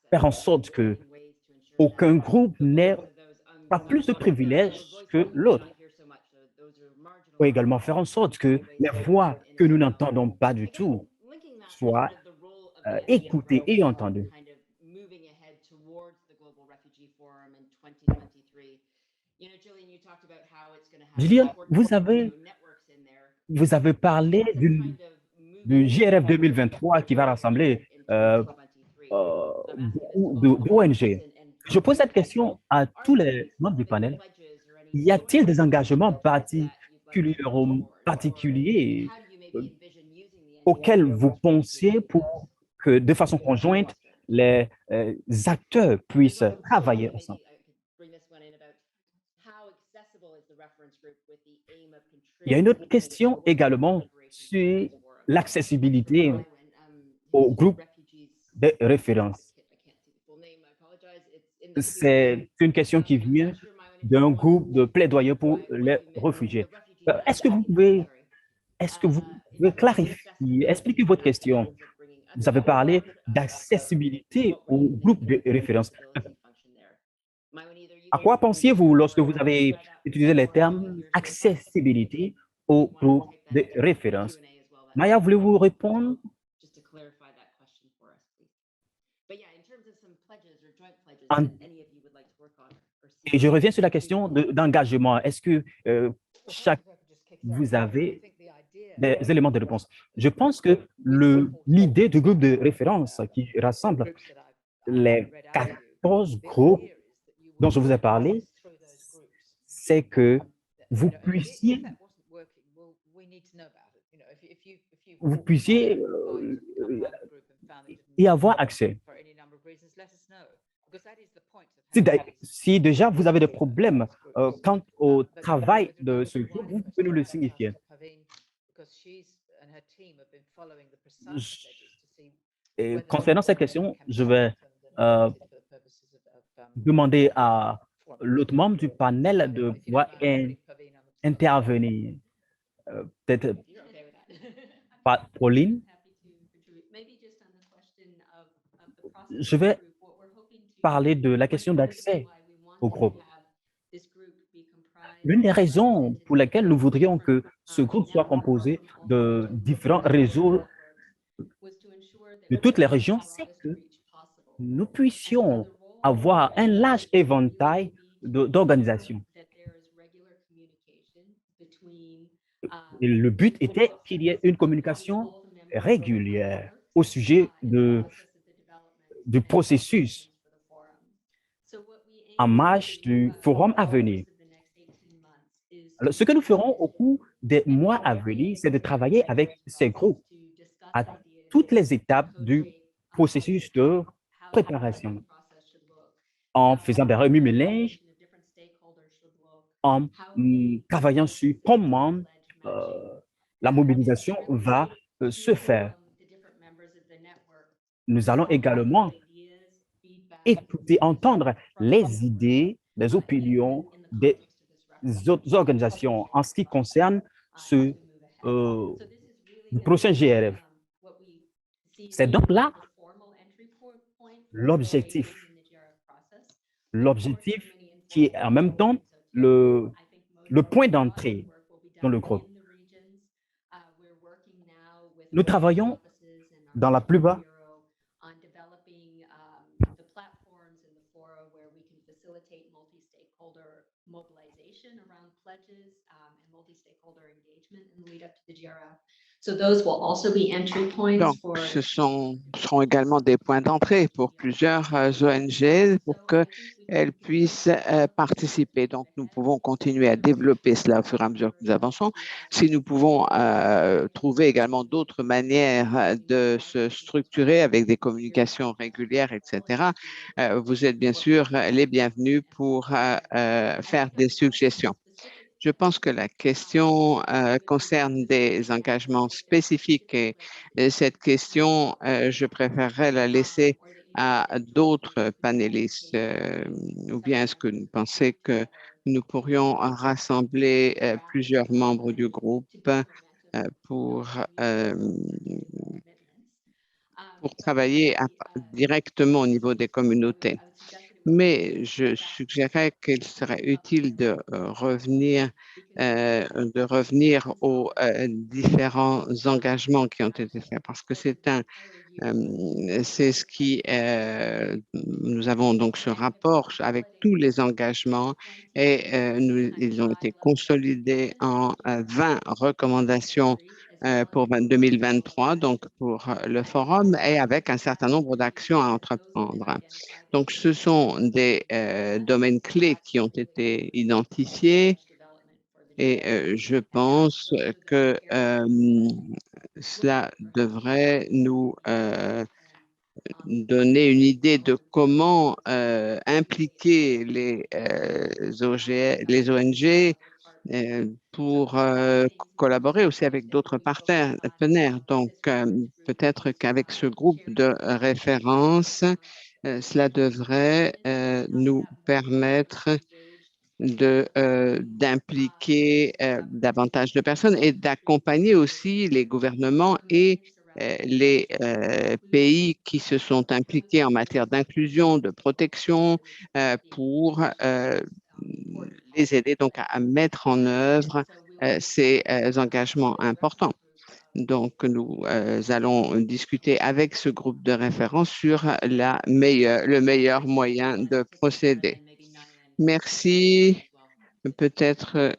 Faire en sorte que aucun groupe n'ait pas plus de privilèges que l'autre. Ou également faire en sorte que les voix que nous n'entendons pas du tout soient écoutées et entendues. Gillian, vous avez parlé du GRF 2023 qui va rassembler beaucoup d'ONG. Je pose cette question à tous les membres du panel. Y a-t-il des engagements particuliers auxquels vous pensez pour que, de façon conjointe, les acteurs puissent travailler ensemble? Il y a une autre question également sur l'accessibilité au groupe de référence. C'est une question qui vient d'un groupe de plaidoyer pour les réfugiés. Est-ce que vous pouvez clarifier, expliquer votre question? Vous avez parlé d'accessibilité au groupe de référence. À quoi pensiez-vous lorsque vous avez utilisé les termes accessibilité au groupe de référence? Maya, voulez-vous répondre? Et je reviens sur la question d'engagement. Est-ce que vous avez des éléments de réponse? Je pense que l'idée du groupe de référence qui rassemble les 14 groupes dont je vous ai parlé, c'est que vous puissiez y avoir accès. Si déjà vous avez des problèmes quant au travail de ce groupe, vous pouvez nous le signifier. Et concernant cette question, je vais demander à l'autre membre du panel de pouvoir intervenir. Peut-être Pauline. Je vais parler de la question d'accès au groupe. L'une des raisons pour lesquelles nous voudrions que ce groupe soit composé de différents réseaux de toutes les régions, c'est que nous puissions avoir un large éventail d'organisations. Et le but était qu'il y ait une communication régulière au sujet du processus en marche du forum à venir. Alors, ce que nous ferons au cours des mois à venir, c'est de travailler avec ces groupes à toutes les étapes du processus de préparation, en faisant des remue-ménages, en travaillant sur comment la mobilisation va se faire. nous allons également écouter, entendre les idées, les opinions des autres organisations en ce qui concerne le prochain GRF. C'est donc là l'objectif qui est en même temps le point d'entrée dans le groupe. Nous travaillons dans la plupart Donc, seront également des points d'entrée pour plusieurs ONG pour qu'elles puissent participer. Donc, nous pouvons continuer à développer cela au fur et à mesure que nous avançons. Si nous pouvons trouver également d'autres manières de se structurer avec des communications régulières, etc., vous êtes bien sûr les bienvenus pour faire des suggestions. Je pense que la question concerne des engagements spécifiques et cette question, je préférerais la laisser à d'autres panélistes. Ou bien est-ce que vous pensez que nous pourrions rassembler plusieurs membres du groupe pour, pour travailler directement au niveau des communautés? Mais je suggérerais qu'il serait utile de revenir aux différents engagements qui ont été faits parce que c'est ce qui, nous avons donc ce rapport avec tous les engagements et ils ont été consolidés en 20 recommandations pour 2023, donc pour le forum et avec un certain nombre d'actions à entreprendre. Donc, ce sont des domaines clés qui ont été identifiés et je pense que cela devrait nous donner une idée de comment impliquer les ONG pour collaborer aussi avec d'autres partenaires. Donc, peut-être qu'avec ce groupe de référence, cela devrait nous permettre d'impliquer davantage de personnes et d'accompagner aussi les gouvernements et les pays qui se sont impliqués en matière d'inclusion, de protection pour les aider donc à mettre en œuvre ces engagements importants. Donc, nous allons discuter avec ce groupe de référence sur le meilleur moyen de procéder. Merci. Peut-être,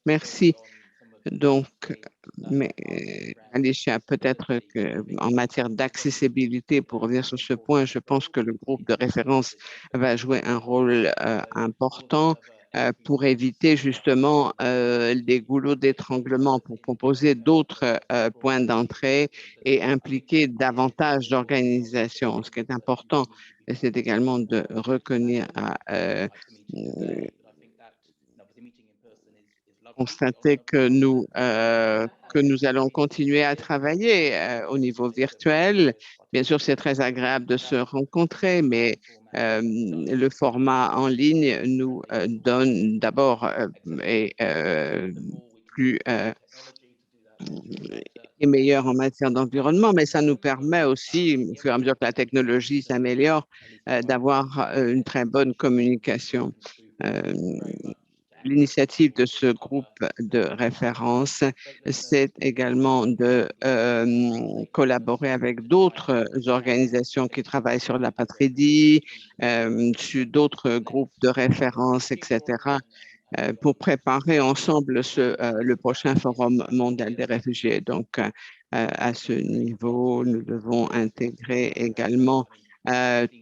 merci. Donc, mais Alicia, peut-être qu'en matière d'accessibilité, pour revenir sur ce point, je pense que le groupe de référence va jouer un rôle important pour éviter justement des goulots d'étranglement, pour proposer d'autres points d'entrée et impliquer davantage d'organisations. Ce qui est important, c'est également de reconnaître constater que nous allons continuer à travailler au niveau virtuel. Bien sûr, c'est très agréable de se rencontrer, mais le format en ligne nous donne d'abord plus et meilleur en matière d'environnement, mais ça nous permet aussi, au fur et à mesure que la technologie s'améliore, d'avoir une très bonne communication. L'initiative de ce groupe de référence, c'est également de collaborer avec d'autres organisations qui travaillent sur l'apatridie, sur d'autres groupes de référence, etc., pour préparer ensemble le prochain Forum mondial des réfugiés. Donc, à ce niveau, nous devons intégrer également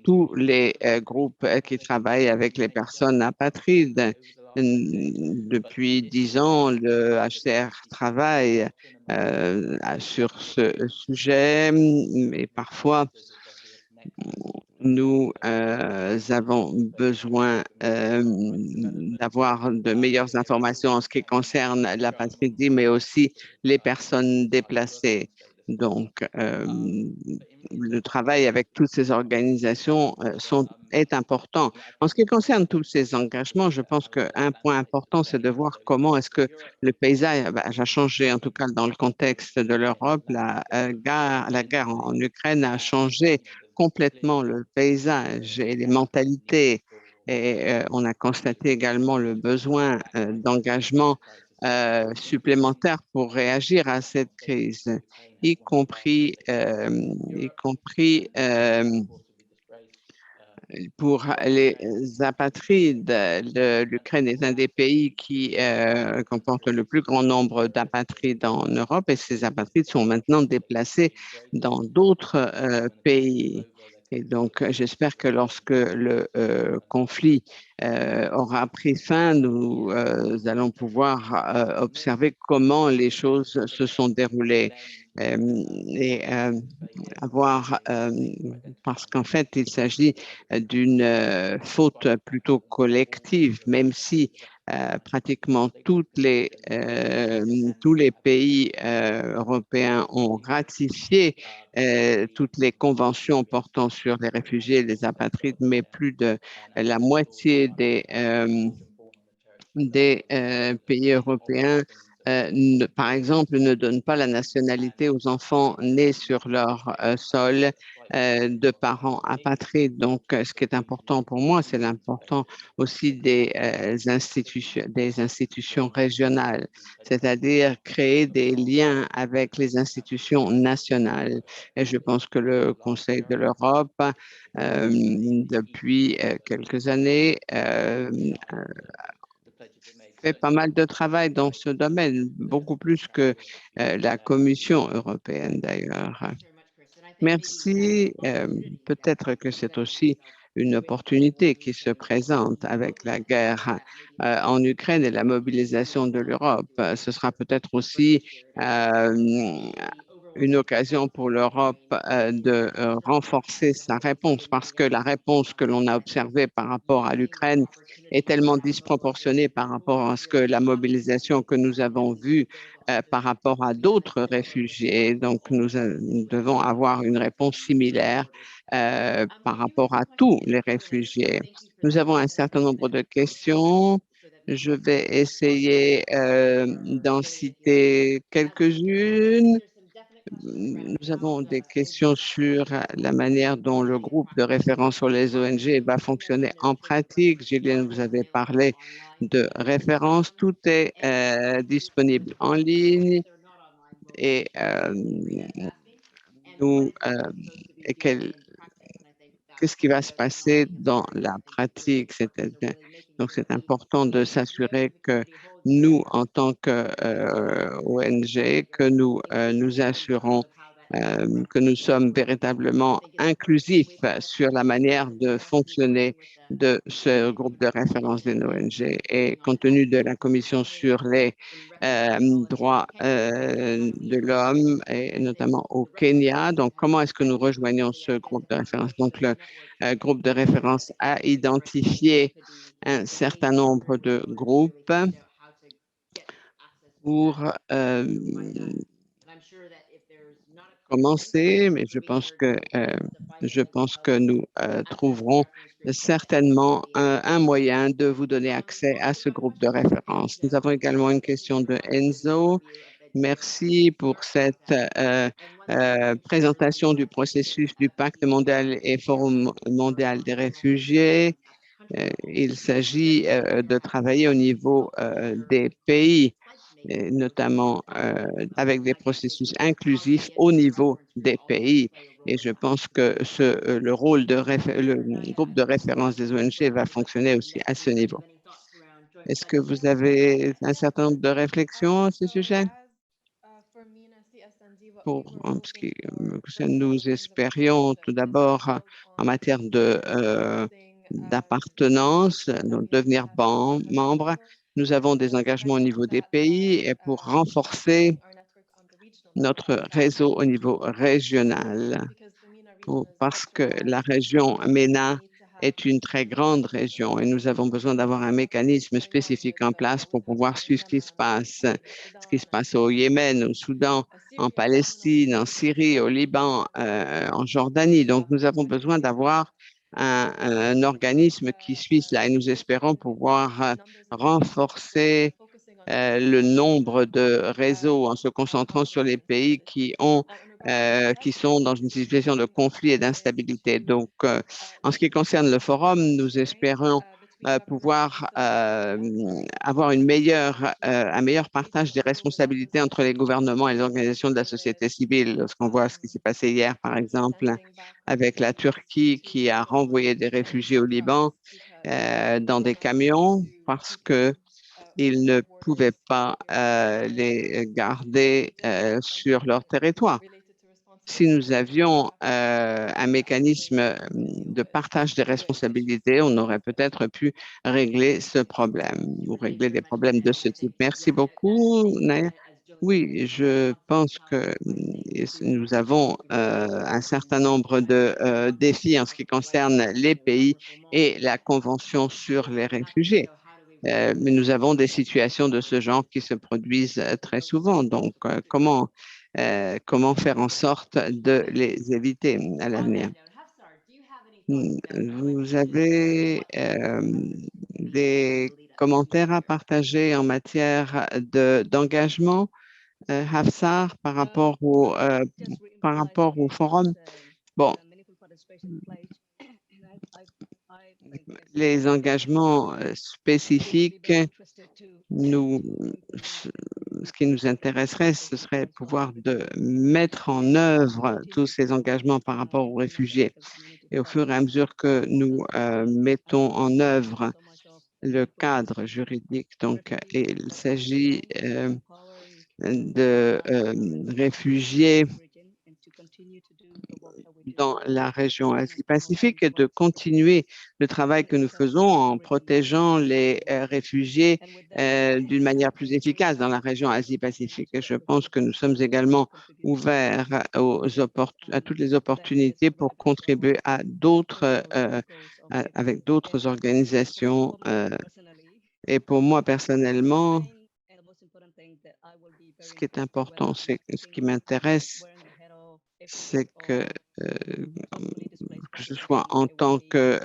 tous les groupes qui travaillent avec les personnes apatrides. Depuis 10 ans, le HCR travaille sur ce sujet et parfois nous avons besoin d'avoir de meilleures informations en ce qui concerne l'apatridie, mais aussi les personnes déplacées. Donc, le travail avec toutes ces organisations est important. En ce qui concerne tous ces engagements, je pense qu'un point important, c'est de voir comment est-ce que le paysage a changé, en tout cas dans le contexte de l'Europe. La guerre en Ukraine a changé complètement le paysage et les mentalités. Et on a constaté également le besoin d'engagement supplémentaire pour réagir à cette crise, y compris pour les apatrides. L'Ukraine est un des pays qui comporte le plus grand nombre d'apatrides en Europe et ces apatrides sont maintenant déplacés dans d'autres pays. Et donc, j'espère que lorsque le conflit aura pris fin, nous allons pouvoir observer comment les choses se sont déroulées. Et avoir, parce qu'en fait, il s'agit d'une faute plutôt collective, même si pratiquement tous les pays européens ont ratifié toutes les conventions portant sur les réfugiés et les apatrides, mais plus de la moitié des pays européens, par exemple, ne donnent pas la nationalité aux enfants nés sur leur sol de parents apatrides. Donc, ce qui est important pour moi, c'est l'important aussi des institutions régionales, c'est-à-dire créer des liens avec les institutions nationales. Et je pense que le Conseil de l'Europe, depuis quelques années, fait pas mal de travail dans ce domaine, beaucoup plus que la Commission européenne d'ailleurs. Merci. Peut-être que c'est aussi une opportunité qui se présente avec la guerre en Ukraine et la mobilisation de l'Europe. Ce sera peut-être aussi une occasion pour l'Europe de renforcer sa réponse parce que la réponse que l'on a observée par rapport à l'Ukraine est tellement disproportionnée par rapport à ce que la mobilisation que nous avons vue par rapport à d'autres réfugiés. Donc, nous devons avoir une réponse similaire par rapport à tous les réfugiés. Nous avons un certain nombre de questions. Je vais essayer d'en citer quelques-unes. Nous avons des questions sur la manière dont le groupe de référence sur les ONG va fonctionner en pratique. Gillian, vous avez parlé de référence. Tout est disponible en ligne et qu'est-ce qui va se passer dans la pratique? Donc, c'est important de s'assurer que nous, en tant qu'ONG, que nous assurons que nous sommes véritablement inclusifs sur la manière de fonctionner de ce groupe de référence des ONG. Et compte tenu de la Commission sur les droits de l'homme, et notamment au Kenya, donc comment est-ce que nous rejoignons ce groupe de référence? Donc, le groupe de référence a identifié un certain nombre de groupes pour commencer, mais je pense que nous trouverons certainement un moyen de vous donner accès à ce groupe de référence. Nous avons également une question de Enzo. Merci pour cette présentation du processus du Pacte mondial et Forum mondial des réfugiés. Il s'agit de travailler au niveau des pays, notamment avec des processus inclusifs au niveau des pays. Et je pense que le rôle le groupe de référence des ONG va fonctionner aussi à ce niveau. Est-ce que vous avez un certain nombre de réflexions à ce sujet? Pour ce qui nous espérions tout d'abord en matière d'appartenance, de devenir membre. Nous avons des engagements au niveau des pays et pour renforcer notre réseau au niveau régional, parce que la région MENA est une très grande région et nous avons besoin d'avoir un mécanisme spécifique en place pour pouvoir suivre ce qui se passe au Yémen, au Soudan, en Palestine, en Syrie, au Liban, en Jordanie. Donc, nous avons besoin d'avoir un organisme qui suit cela et nous espérons pouvoir renforcer le nombre de réseaux en se concentrant sur les pays qui sont dans une situation de conflit et d'instabilité. Donc, en ce qui concerne le forum, nous espérons pouvoir avoir un meilleur partage des responsabilités entre les gouvernements et les organisations de la société civile. Lorsqu'on voit ce qui s'est passé hier, par exemple, avec la Turquie qui a renvoyé des réfugiés au Liban dans des camions parce que ils ne pouvaient pas les garder sur leur territoire. Si nous avions un mécanisme de partage des responsabilités, on aurait peut-être pu régler ce problème ou régler des problèmes de ce type. Merci beaucoup, Naya. Oui, je pense que nous avons un certain nombre de défis en ce qui concerne les pays et la Convention sur les réfugiés. Mais nous avons des situations de ce genre qui se produisent très souvent. Donc, comment faire en sorte de les éviter à l'avenir? Vous avez des commentaires à partager en matière d'engagement, Hafsar, par rapport au forum? Bon, les engagements spécifiques, ce qui nous intéresserait, ce serait pouvoir de mettre en œuvre tous ces engagements par rapport aux réfugiés. Et au fur et à mesure que nous mettons en œuvre le cadre juridique, donc il s'agit de réfugiés dans la région Asie-Pacifique et de continuer le travail que nous faisons en protégeant les réfugiés d'une manière plus efficace dans la région Asie-Pacifique. Et je pense que nous sommes également ouverts à toutes les opportunités pour contribuer avec d'autres organisations. Et pour moi, personnellement, ce qui est important, ce qui m'intéresse, c'est que ce soit en tant que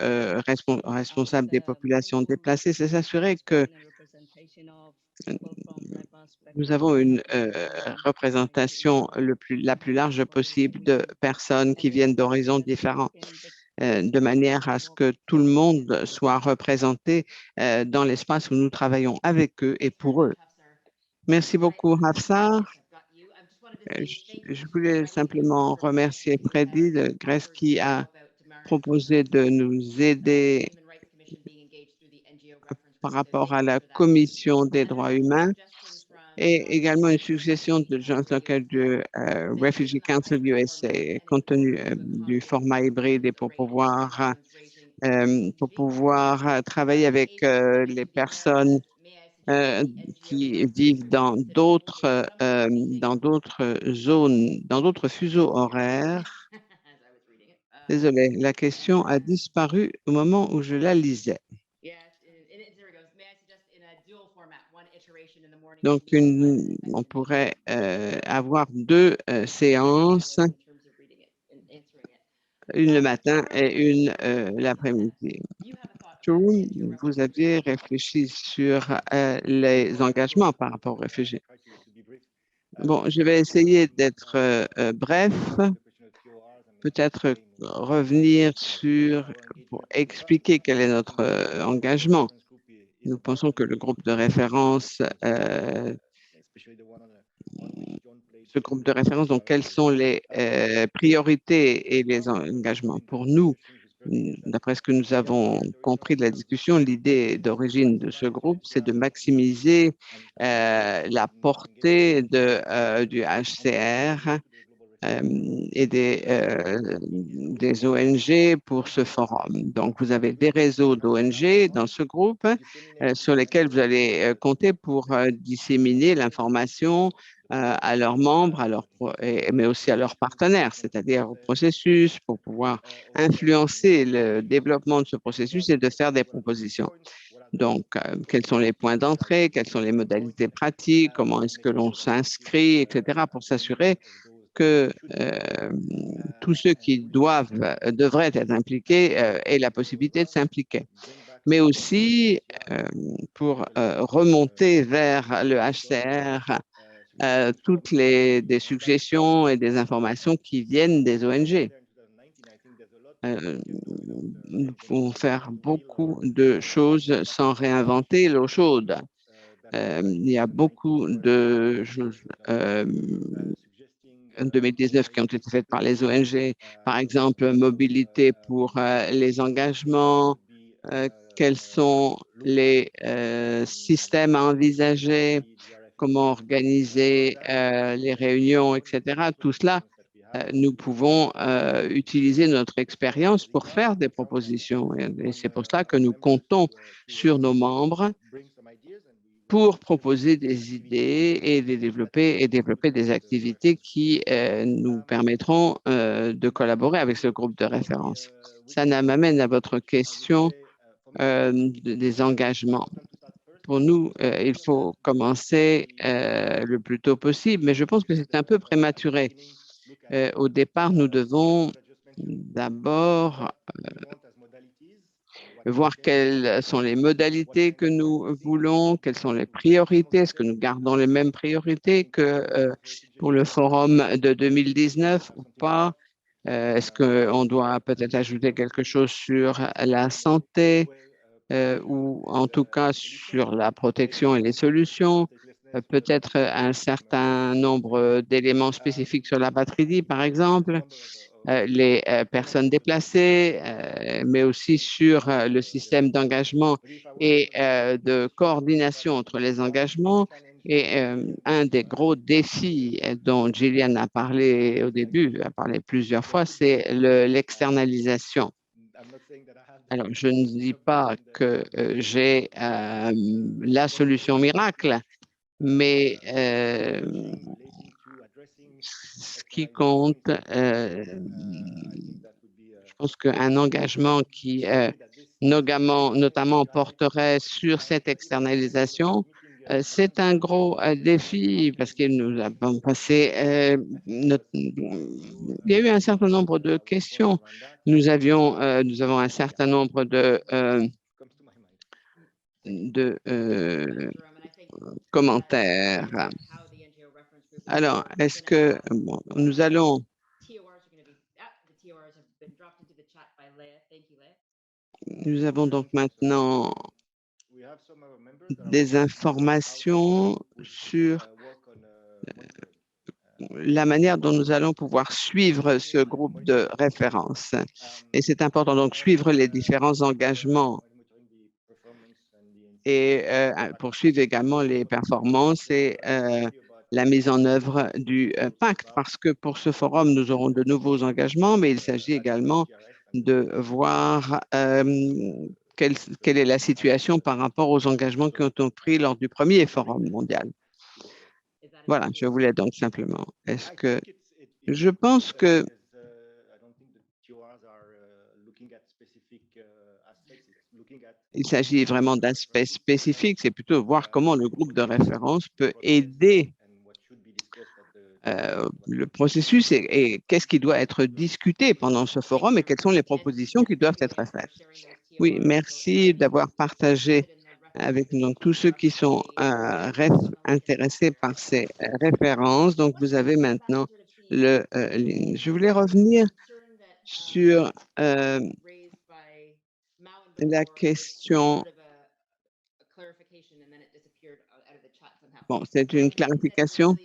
responsable des populations déplacées, c'est s'assurer que nous avons une représentation la plus large possible de personnes qui viennent d'horizons différents, de manière à ce que tout le monde soit représenté dans l'espace où nous travaillons avec eux et pour eux. Merci beaucoup, Hafsar. Je voulais simplement remercier Freddy de Grèce qui a proposé de nous aider par rapport à la Commission des droits humains et également une suggestion de Jonathan du Refugee Council USA, compte tenu du format hybride et pour pouvoir travailler avec les personnes qui vivent dans d'autres zones, dans d'autres fuseaux horaires. Désolé, la question a disparu au moment où je la lisais. Donc, on pourrait avoir deux séances, une le matin et une l'après-midi. Vous aviez réfléchi sur les engagements par rapport aux réfugiés. Bon, je vais essayer d'être bref, peut-être revenir pour expliquer quel est notre engagement. Nous pensons que le groupe de référence, donc quelles sont les priorités et les engagements pour nous? D'après ce que nous avons compris de la discussion, l'idée d'origine de ce groupe, c'est de maximiser la portée du HCR et des ONG pour ce forum. Donc, vous avez des réseaux d'ONG dans ce groupe sur lesquels vous allez compter pour disséminer l'information à leurs membres, mais aussi à leurs partenaires, c'est-à-dire au processus, pour pouvoir influencer le développement de ce processus et de faire des propositions. Donc, quels sont les points d'entrée, quelles sont les modalités pratiques, comment est-ce que l'on s'inscrit, etc., pour s'assurer que tous ceux qui devraient être impliqués aient la possibilité de s'impliquer. Mais aussi pour remonter vers le HCR toutes des suggestions et des informations qui viennent des ONG. Nous pouvons faire beaucoup de choses sans réinventer l'eau chaude. Il y a beaucoup de choses en 2019 qui ont été faites par les ONG, par exemple, mobilité pour les engagements, quels sont les systèmes à envisager, comment organiser les réunions, etc. Tout cela, nous pouvons utiliser notre expérience pour faire des propositions. Et c'est pour cela que nous comptons sur nos membres pour proposer des idées et développer des activités qui nous permettront de collaborer avec ce groupe de référence. Ça m'amène à votre question des engagements. Pour nous, il faut commencer le plus tôt possible, mais je pense que c'est un peu prématuré. Au départ, nous devons d'abord voir quelles sont les modalités que nous voulons, quelles sont les priorités, est-ce que nous gardons les mêmes priorités que pour le forum de 2019 ou pas, est-ce qu'on doit peut-être ajouter quelque chose sur la santé ou en tout cas sur la protection et les solutions, peut-être un certain nombre d'éléments spécifiques sur la batterie, par exemple, les personnes déplacées, mais aussi sur le système d'engagement et de coordination entre les engagements. Et un des gros défis dont Gillian a parlé au début, a parlé plusieurs fois, c'est l'externalisation. Alors, je ne dis pas que j'ai la solution miracle, mais ce qui compte, je pense qu'un engagement qui notamment porterait sur cette externalisation, c'est un gros défi parce que nous avons passé, il y a eu un certain nombre de questions. Nous avons un certain nombre de commentaires. Alors, est-ce que nous allons Nous avons donc maintenant des informations sur la manière dont nous allons pouvoir suivre ce groupe de référence. Et c'est important, donc, suivre les différents engagements et poursuivre également les performances et la mise en œuvre du pacte, parce que pour ce forum, nous aurons de nouveaux engagements, mais il s'agit également de voir quelle est la situation par rapport aux engagements qui ont été pris lors du premier forum mondial. Voilà, je voulais donc simplement. Je pense que il s'agit vraiment d'aspects spécifiques, c'est plutôt voir comment le groupe de référence peut aider le processus et qu'est-ce qui doit être discuté pendant ce forum et quelles sont les propositions qui doivent être faites. Oui, merci d'avoir partagé avec donc, tous ceux qui sont intéressés par ces références. Donc, vous avez maintenant je voulais revenir sur la question. Bon, c'est une clarification.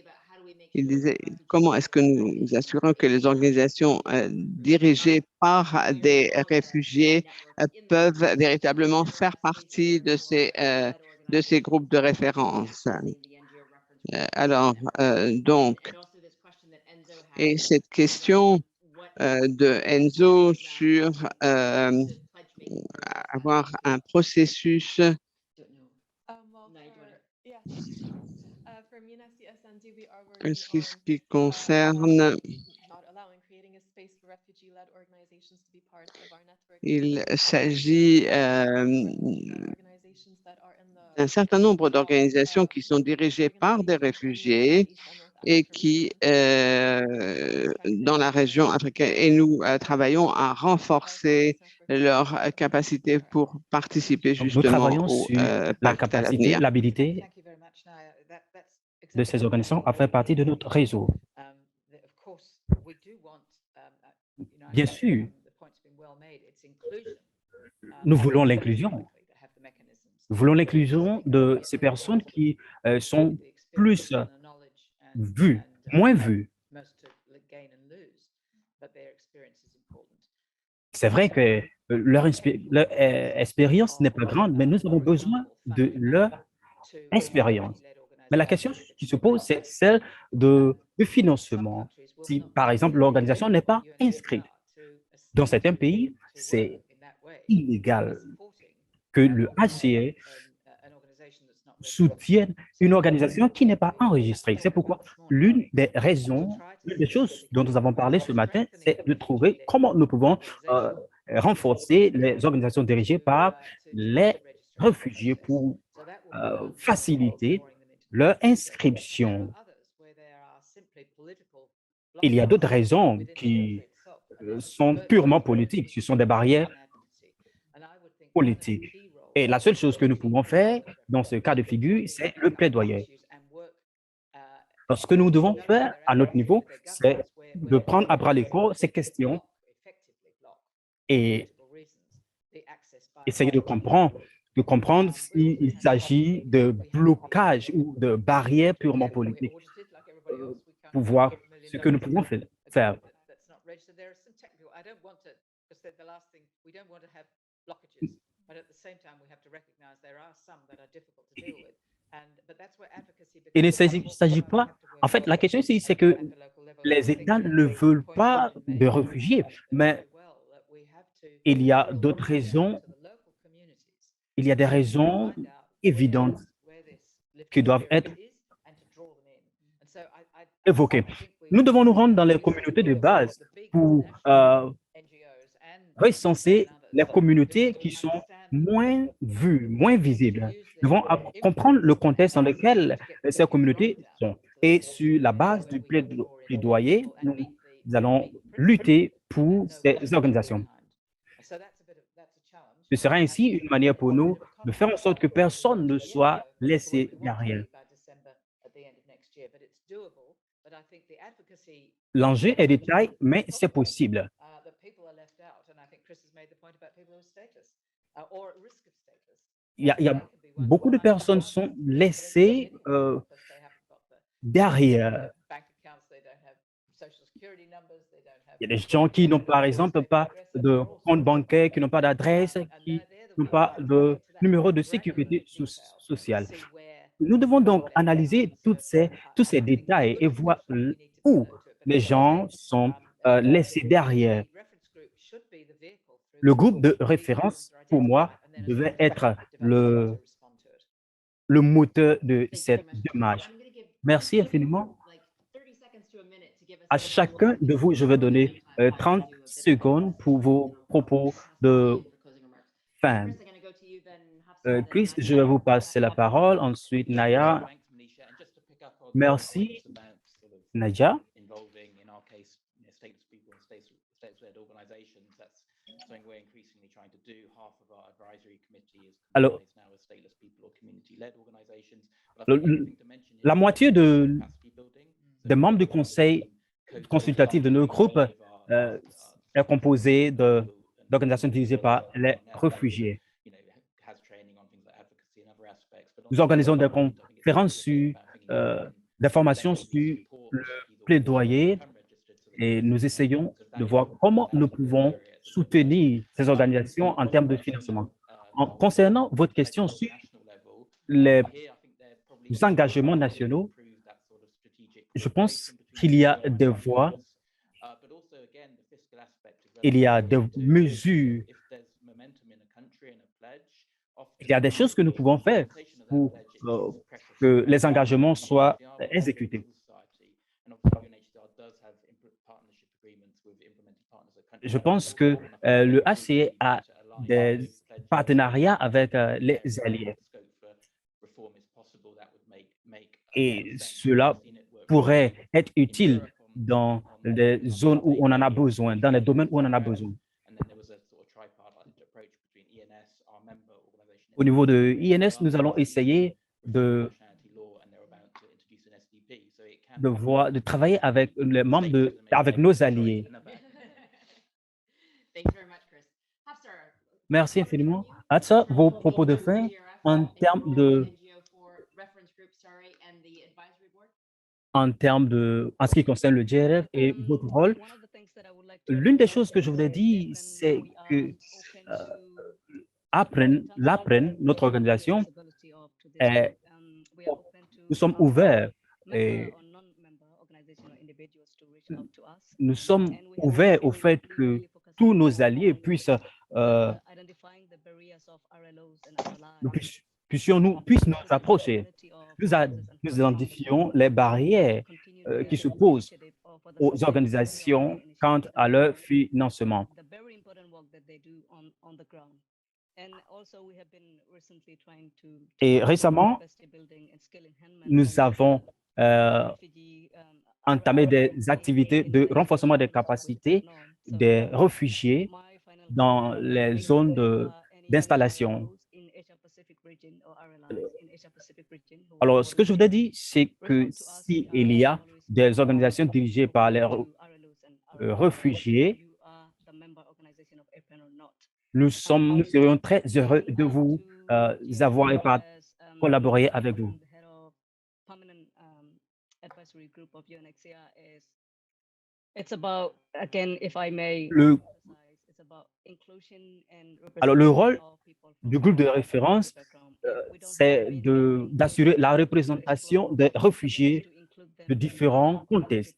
Il disait, comment est-ce que nous assurons que les organisations dirigées par des réfugiés peuvent véritablement faire partie de ces groupes de référence? Alors, donc, et cette question de Enzo sur avoir un processus. For MENA CSN Ce qui concerne, il s'agit d'un certain nombre d'organisations qui sont dirigées par des réfugiés et qui, dans la région africaine, et nous travaillons à renforcer leur capacité pour participer Donc, nous justement travaillons au sur la pacte à capacité, l'avenir. l'habilité de ces organisations à faire partie de notre réseau. Bien sûr, nous voulons l'inclusion. Nous voulons l'inclusion de ces personnes qui sont plus vues, moins vues. C'est vrai que leur expérience n'est pas grande, mais nous avons besoin de leur expérience. Mais la question qui se pose, c'est celle du financement. Si, par exemple, l'organisation n'est pas inscrite, dans certains pays, c'est illégal que le HCR soutienne une organisation qui n'est pas enregistrée. C'est pourquoi l'une des raisons, l'une des choses dont nous avons parlé ce matin, c'est de trouver comment nous pouvons renforcer les organisations dirigées par les réfugiés pour faciliter leur inscription. Il y a d'autres raisons qui sont purement politiques. Ce sont des barrières politiques. Et la seule chose que nous pouvons faire dans ce cas de figure, c'est le plaidoyer. Donc, ce que nous devons faire à notre niveau, c'est de prendre à bras le corps ces questions et essayer de comprendre s'il s'agit de blocage ou de barrières purement politiques pour voir ce que nous pouvons faire. Il ne s'agit pas, en fait, la question ici, c'est que les États ne veulent pas de réfugiés, mais il y a d'autres raisons, il y a des raisons évidentes qui doivent être évoquées. Nous devons nous rendre dans les communautés de base pour recenser les communautés qui sont moins vues, moins visibles. Nous devons comprendre le contexte dans lequel ces communautés sont. Et sur la base du plaidoyer, nous allons lutter pour ces organisations. Ce sera ainsi une manière pour nous de faire en sorte que personne ne soit laissé derrière. L'enjeu est de taille, mais c'est possible. Il y a beaucoup de personnes qui sont laissées derrière. Il y a des gens qui n'ont par exemple pas de compte bancaire, qui n'ont pas d'adresse, qui n'ont pas de numéro de sécurité sociale. Nous devons donc analyser tous ces détails et voir où les gens sont laissés derrière. Le groupe de référence, pour moi, devait être le moteur de cette démarche. Merci infiniment. À chacun de vous, je vais donner 30 secondes pour vos propos de fin. Chris, je vais vous passer la parole. Ensuite, Naya. Merci, Nadia. Alors, la moitié des membres du conseil consultatif de nos groupes est composée d'organisations dirigées par les réfugiés. Nous organisons des conférences sur des formations sur le plaidoyer et nous essayons de voir comment nous pouvons soutenir ces organisations en termes de financement. Concernant votre question sur les engagements nationaux, je pense qu'il y a des voies, il y a des mesures, il y a des choses que nous pouvons faire pour que les engagements soient exécutés. Je pense que le HCA a des partenariats avec les alliés. Et cela pourrait être utile dans des zones où on en a besoin, dans les domaines où on en a besoin. Au niveau de INS, nous allons essayer de travailler avec les membres avec nos alliés. Merci infiniment. Hatsa, vos propos de fin en termes en ce qui concerne le GRF et votre rôle. L'une des choses que je voulais dire, c'est que l'APREN, notre organisation, nous sommes ouverts et nous sommes ouverts au fait que tous nos alliés puissent nous approcher. Nous identifions les barrières qui se posent aux organisations quant à leur financement. Et récemment, nous avons entamé des activités de renforcement des capacités des réfugiés dans les zones d'installation. Alors, ce que je voudrais dire, c'est que s'il y a des organisations dirigées par les réfugiés, nous serions très heureux de vous avoir et collaborer avec vous. Alors, le rôle du groupe de référence, c'est d'assurer la représentation des réfugiés de différents contextes.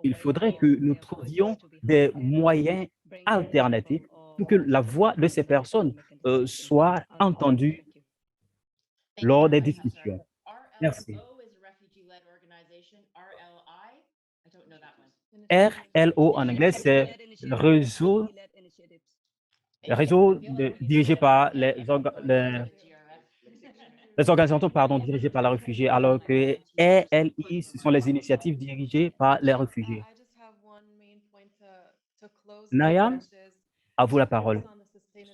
Il faudrait que nous trouvions des moyens alternatifs pour que la voix de ces personnes soit entendue lors des discussions. Merci. RLO en anglais, c'est le réseau dirigé par les organisations dirigées par les réfugiés, alors que RLI, ce sont les initiatives dirigées par les réfugiés. Naya, à vous la parole.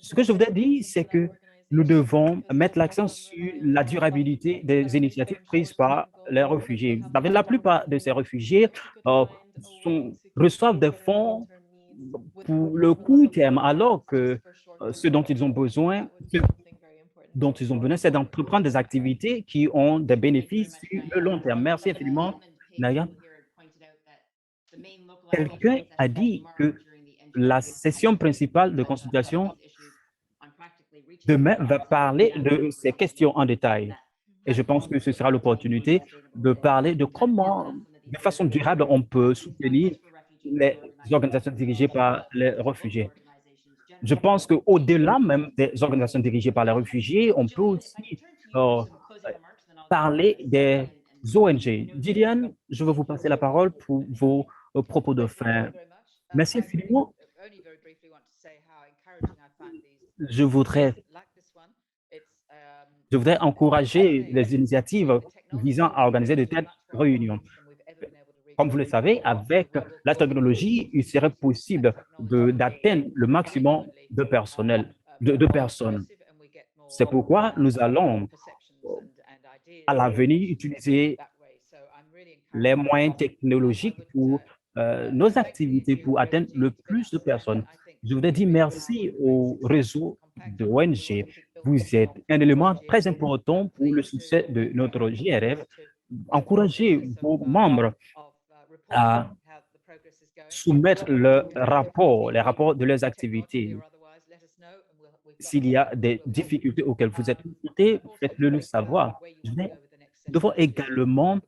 Ce que je voudrais dire, c'est que nous devons mettre l'accent sur la durabilité des initiatives prises par les réfugiés. La plupart de ces réfugiés reçoivent des fonds pour le court terme, alors que ce dont ils ont besoin, c'est d'entreprendre des activités qui ont des bénéfices sur le long terme. Merci infiniment, Naya. Quelqu'un a dit que la session principale de consultation demain va parler de ces questions en détail. Et je pense que ce sera l'opportunité de parler de comment, de façon durable, on peut soutenir les organisations dirigées par les réfugiés. Je pense qu'au-delà même des organisations dirigées par les réfugiés, on peut aussi parler des ONG. Gillian, je vais vous passer la parole pour vos propos de fin. Merci infiniment. Je voudrais encourager les initiatives visant à organiser de telles réunions. Comme vous le savez, avec la technologie, il serait possible d'atteindre le maximum de personnes. C'est pourquoi nous allons, à l'avenir, utiliser les moyens technologiques pour nos activités pour atteindre le plus de personnes. Je voudrais dire merci au réseau de ONG. Vous êtes un élément très important pour le succès de notre GRF. Encouragez vos membres à soumettre les rapports de leurs activités. S'il y a des difficultés auxquelles vous êtes confrontés, faites-le nous savoir. Nous devons également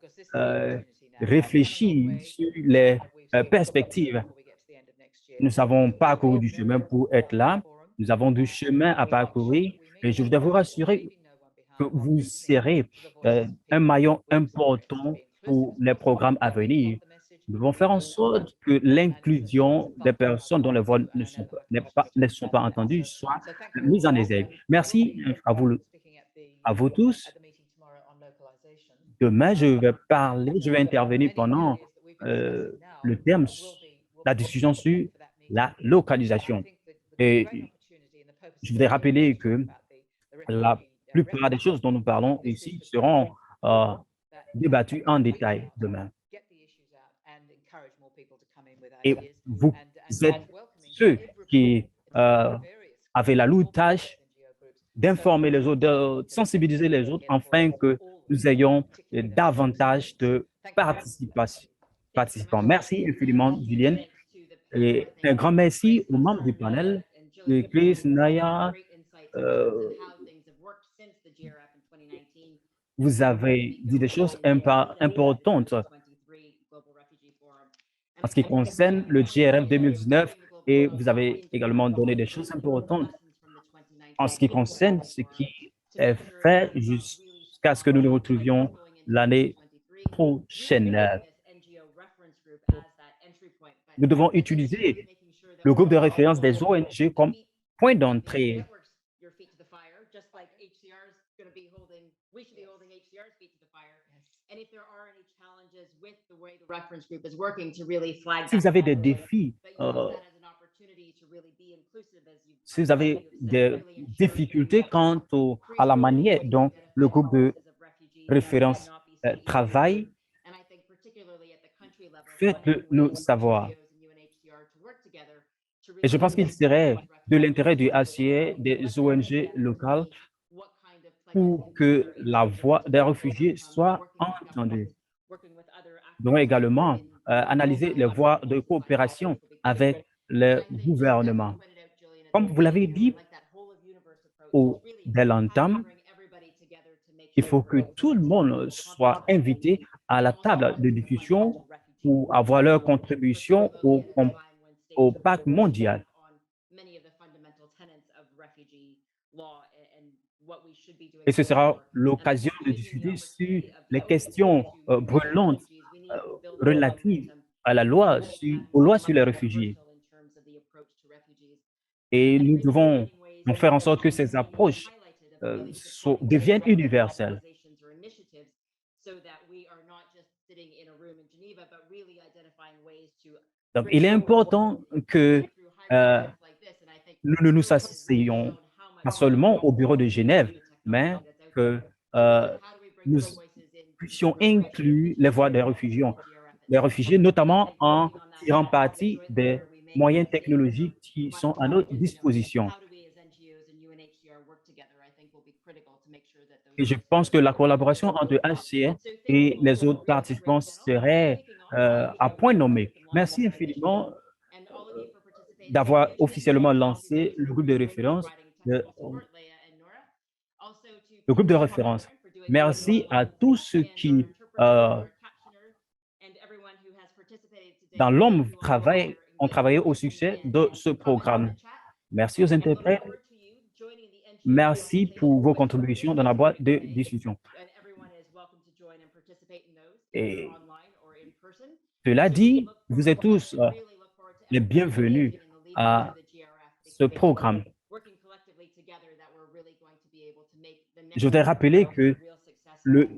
réfléchir sur les perspectives. Nous n'avons pas parcouru du chemin pour être là. Nous avons du chemin à parcourir et je voudrais vous rassurer que vous serez un maillon important pour les programmes à venir. Nous devons faire en sorte que l'inclusion des personnes dont les voix ne sont pas entendues soit mise en exergue. Merci à vous tous. Demain, je vais intervenir pendant le terme, la discussion sur la localisation. Et je voudrais rappeler que la plupart des choses dont nous parlons ici seront débattues en détail demain. Et vous êtes ceux qui avaient la lourde tâche d'informer les autres, de sensibiliser les autres, afin que nous ayons davantage de participants. Merci infiniment, Julienne. Et un grand merci aux membres du panel, Chris, Naya. Vous avez dit des choses importantes en ce qui concerne le GRF 2019 et vous avez également donné des choses importantes en ce qui concerne ce qui est fait jusqu'à ce que nous nous retrouvions l'année prochaine. Nous devons utiliser le groupe de référence des ONG comme point d'entrée. Si vous avez des défis, si vous avez des difficultés quant à la manière dont le groupe de référence travaille, faites-le nous savoir. Et je pense qu'il serait de l'intérêt du HCR, des ONG locales, pour que la voix des réfugiés soit entendue. Nous devons également analyser les voies de coopération avec le gouvernement. Comme vous l'avez dit dès l'entame, il faut que tout le monde soit invité à la table de discussion pour avoir leur contribution au pacte mondial. Et ce sera l'occasion de discuter sur les questions brûlantes relatives à aux lois sur les réfugiés. Et nous devons faire en sorte que ces approches deviennent universelles. Donc, il est important que nous ne nous asseyions pas seulement au bureau de Genève, mais que nous puissions inclure les voix des réfugiés, notamment en tirant parti des moyens technologiques qui sont à notre disposition. Et je pense que la collaboration entre HCR et les autres participants serait à point nommé. Merci infiniment d'avoir officiellement lancé le groupe de référence. Le groupe de référence. Merci à tous ceux qui, dans l'ombre, ont travaillé au succès de ce programme. Merci aux interprètes. Merci pour vos contributions dans la boîte de discussion. Et cela dit, vous êtes tous les bienvenus à ce programme. Je voudrais rappeler que le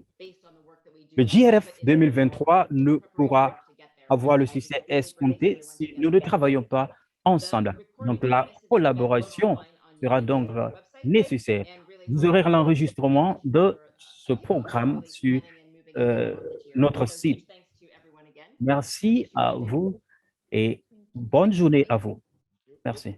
GRF 2023 ne pourra avoir le succès escompté si nous ne travaillons pas ensemble. Donc, la collaboration sera donc nécessaire. Vous aurez l'enregistrement de ce programme sur notre site. Merci à vous et bonne journée à vous. Merci.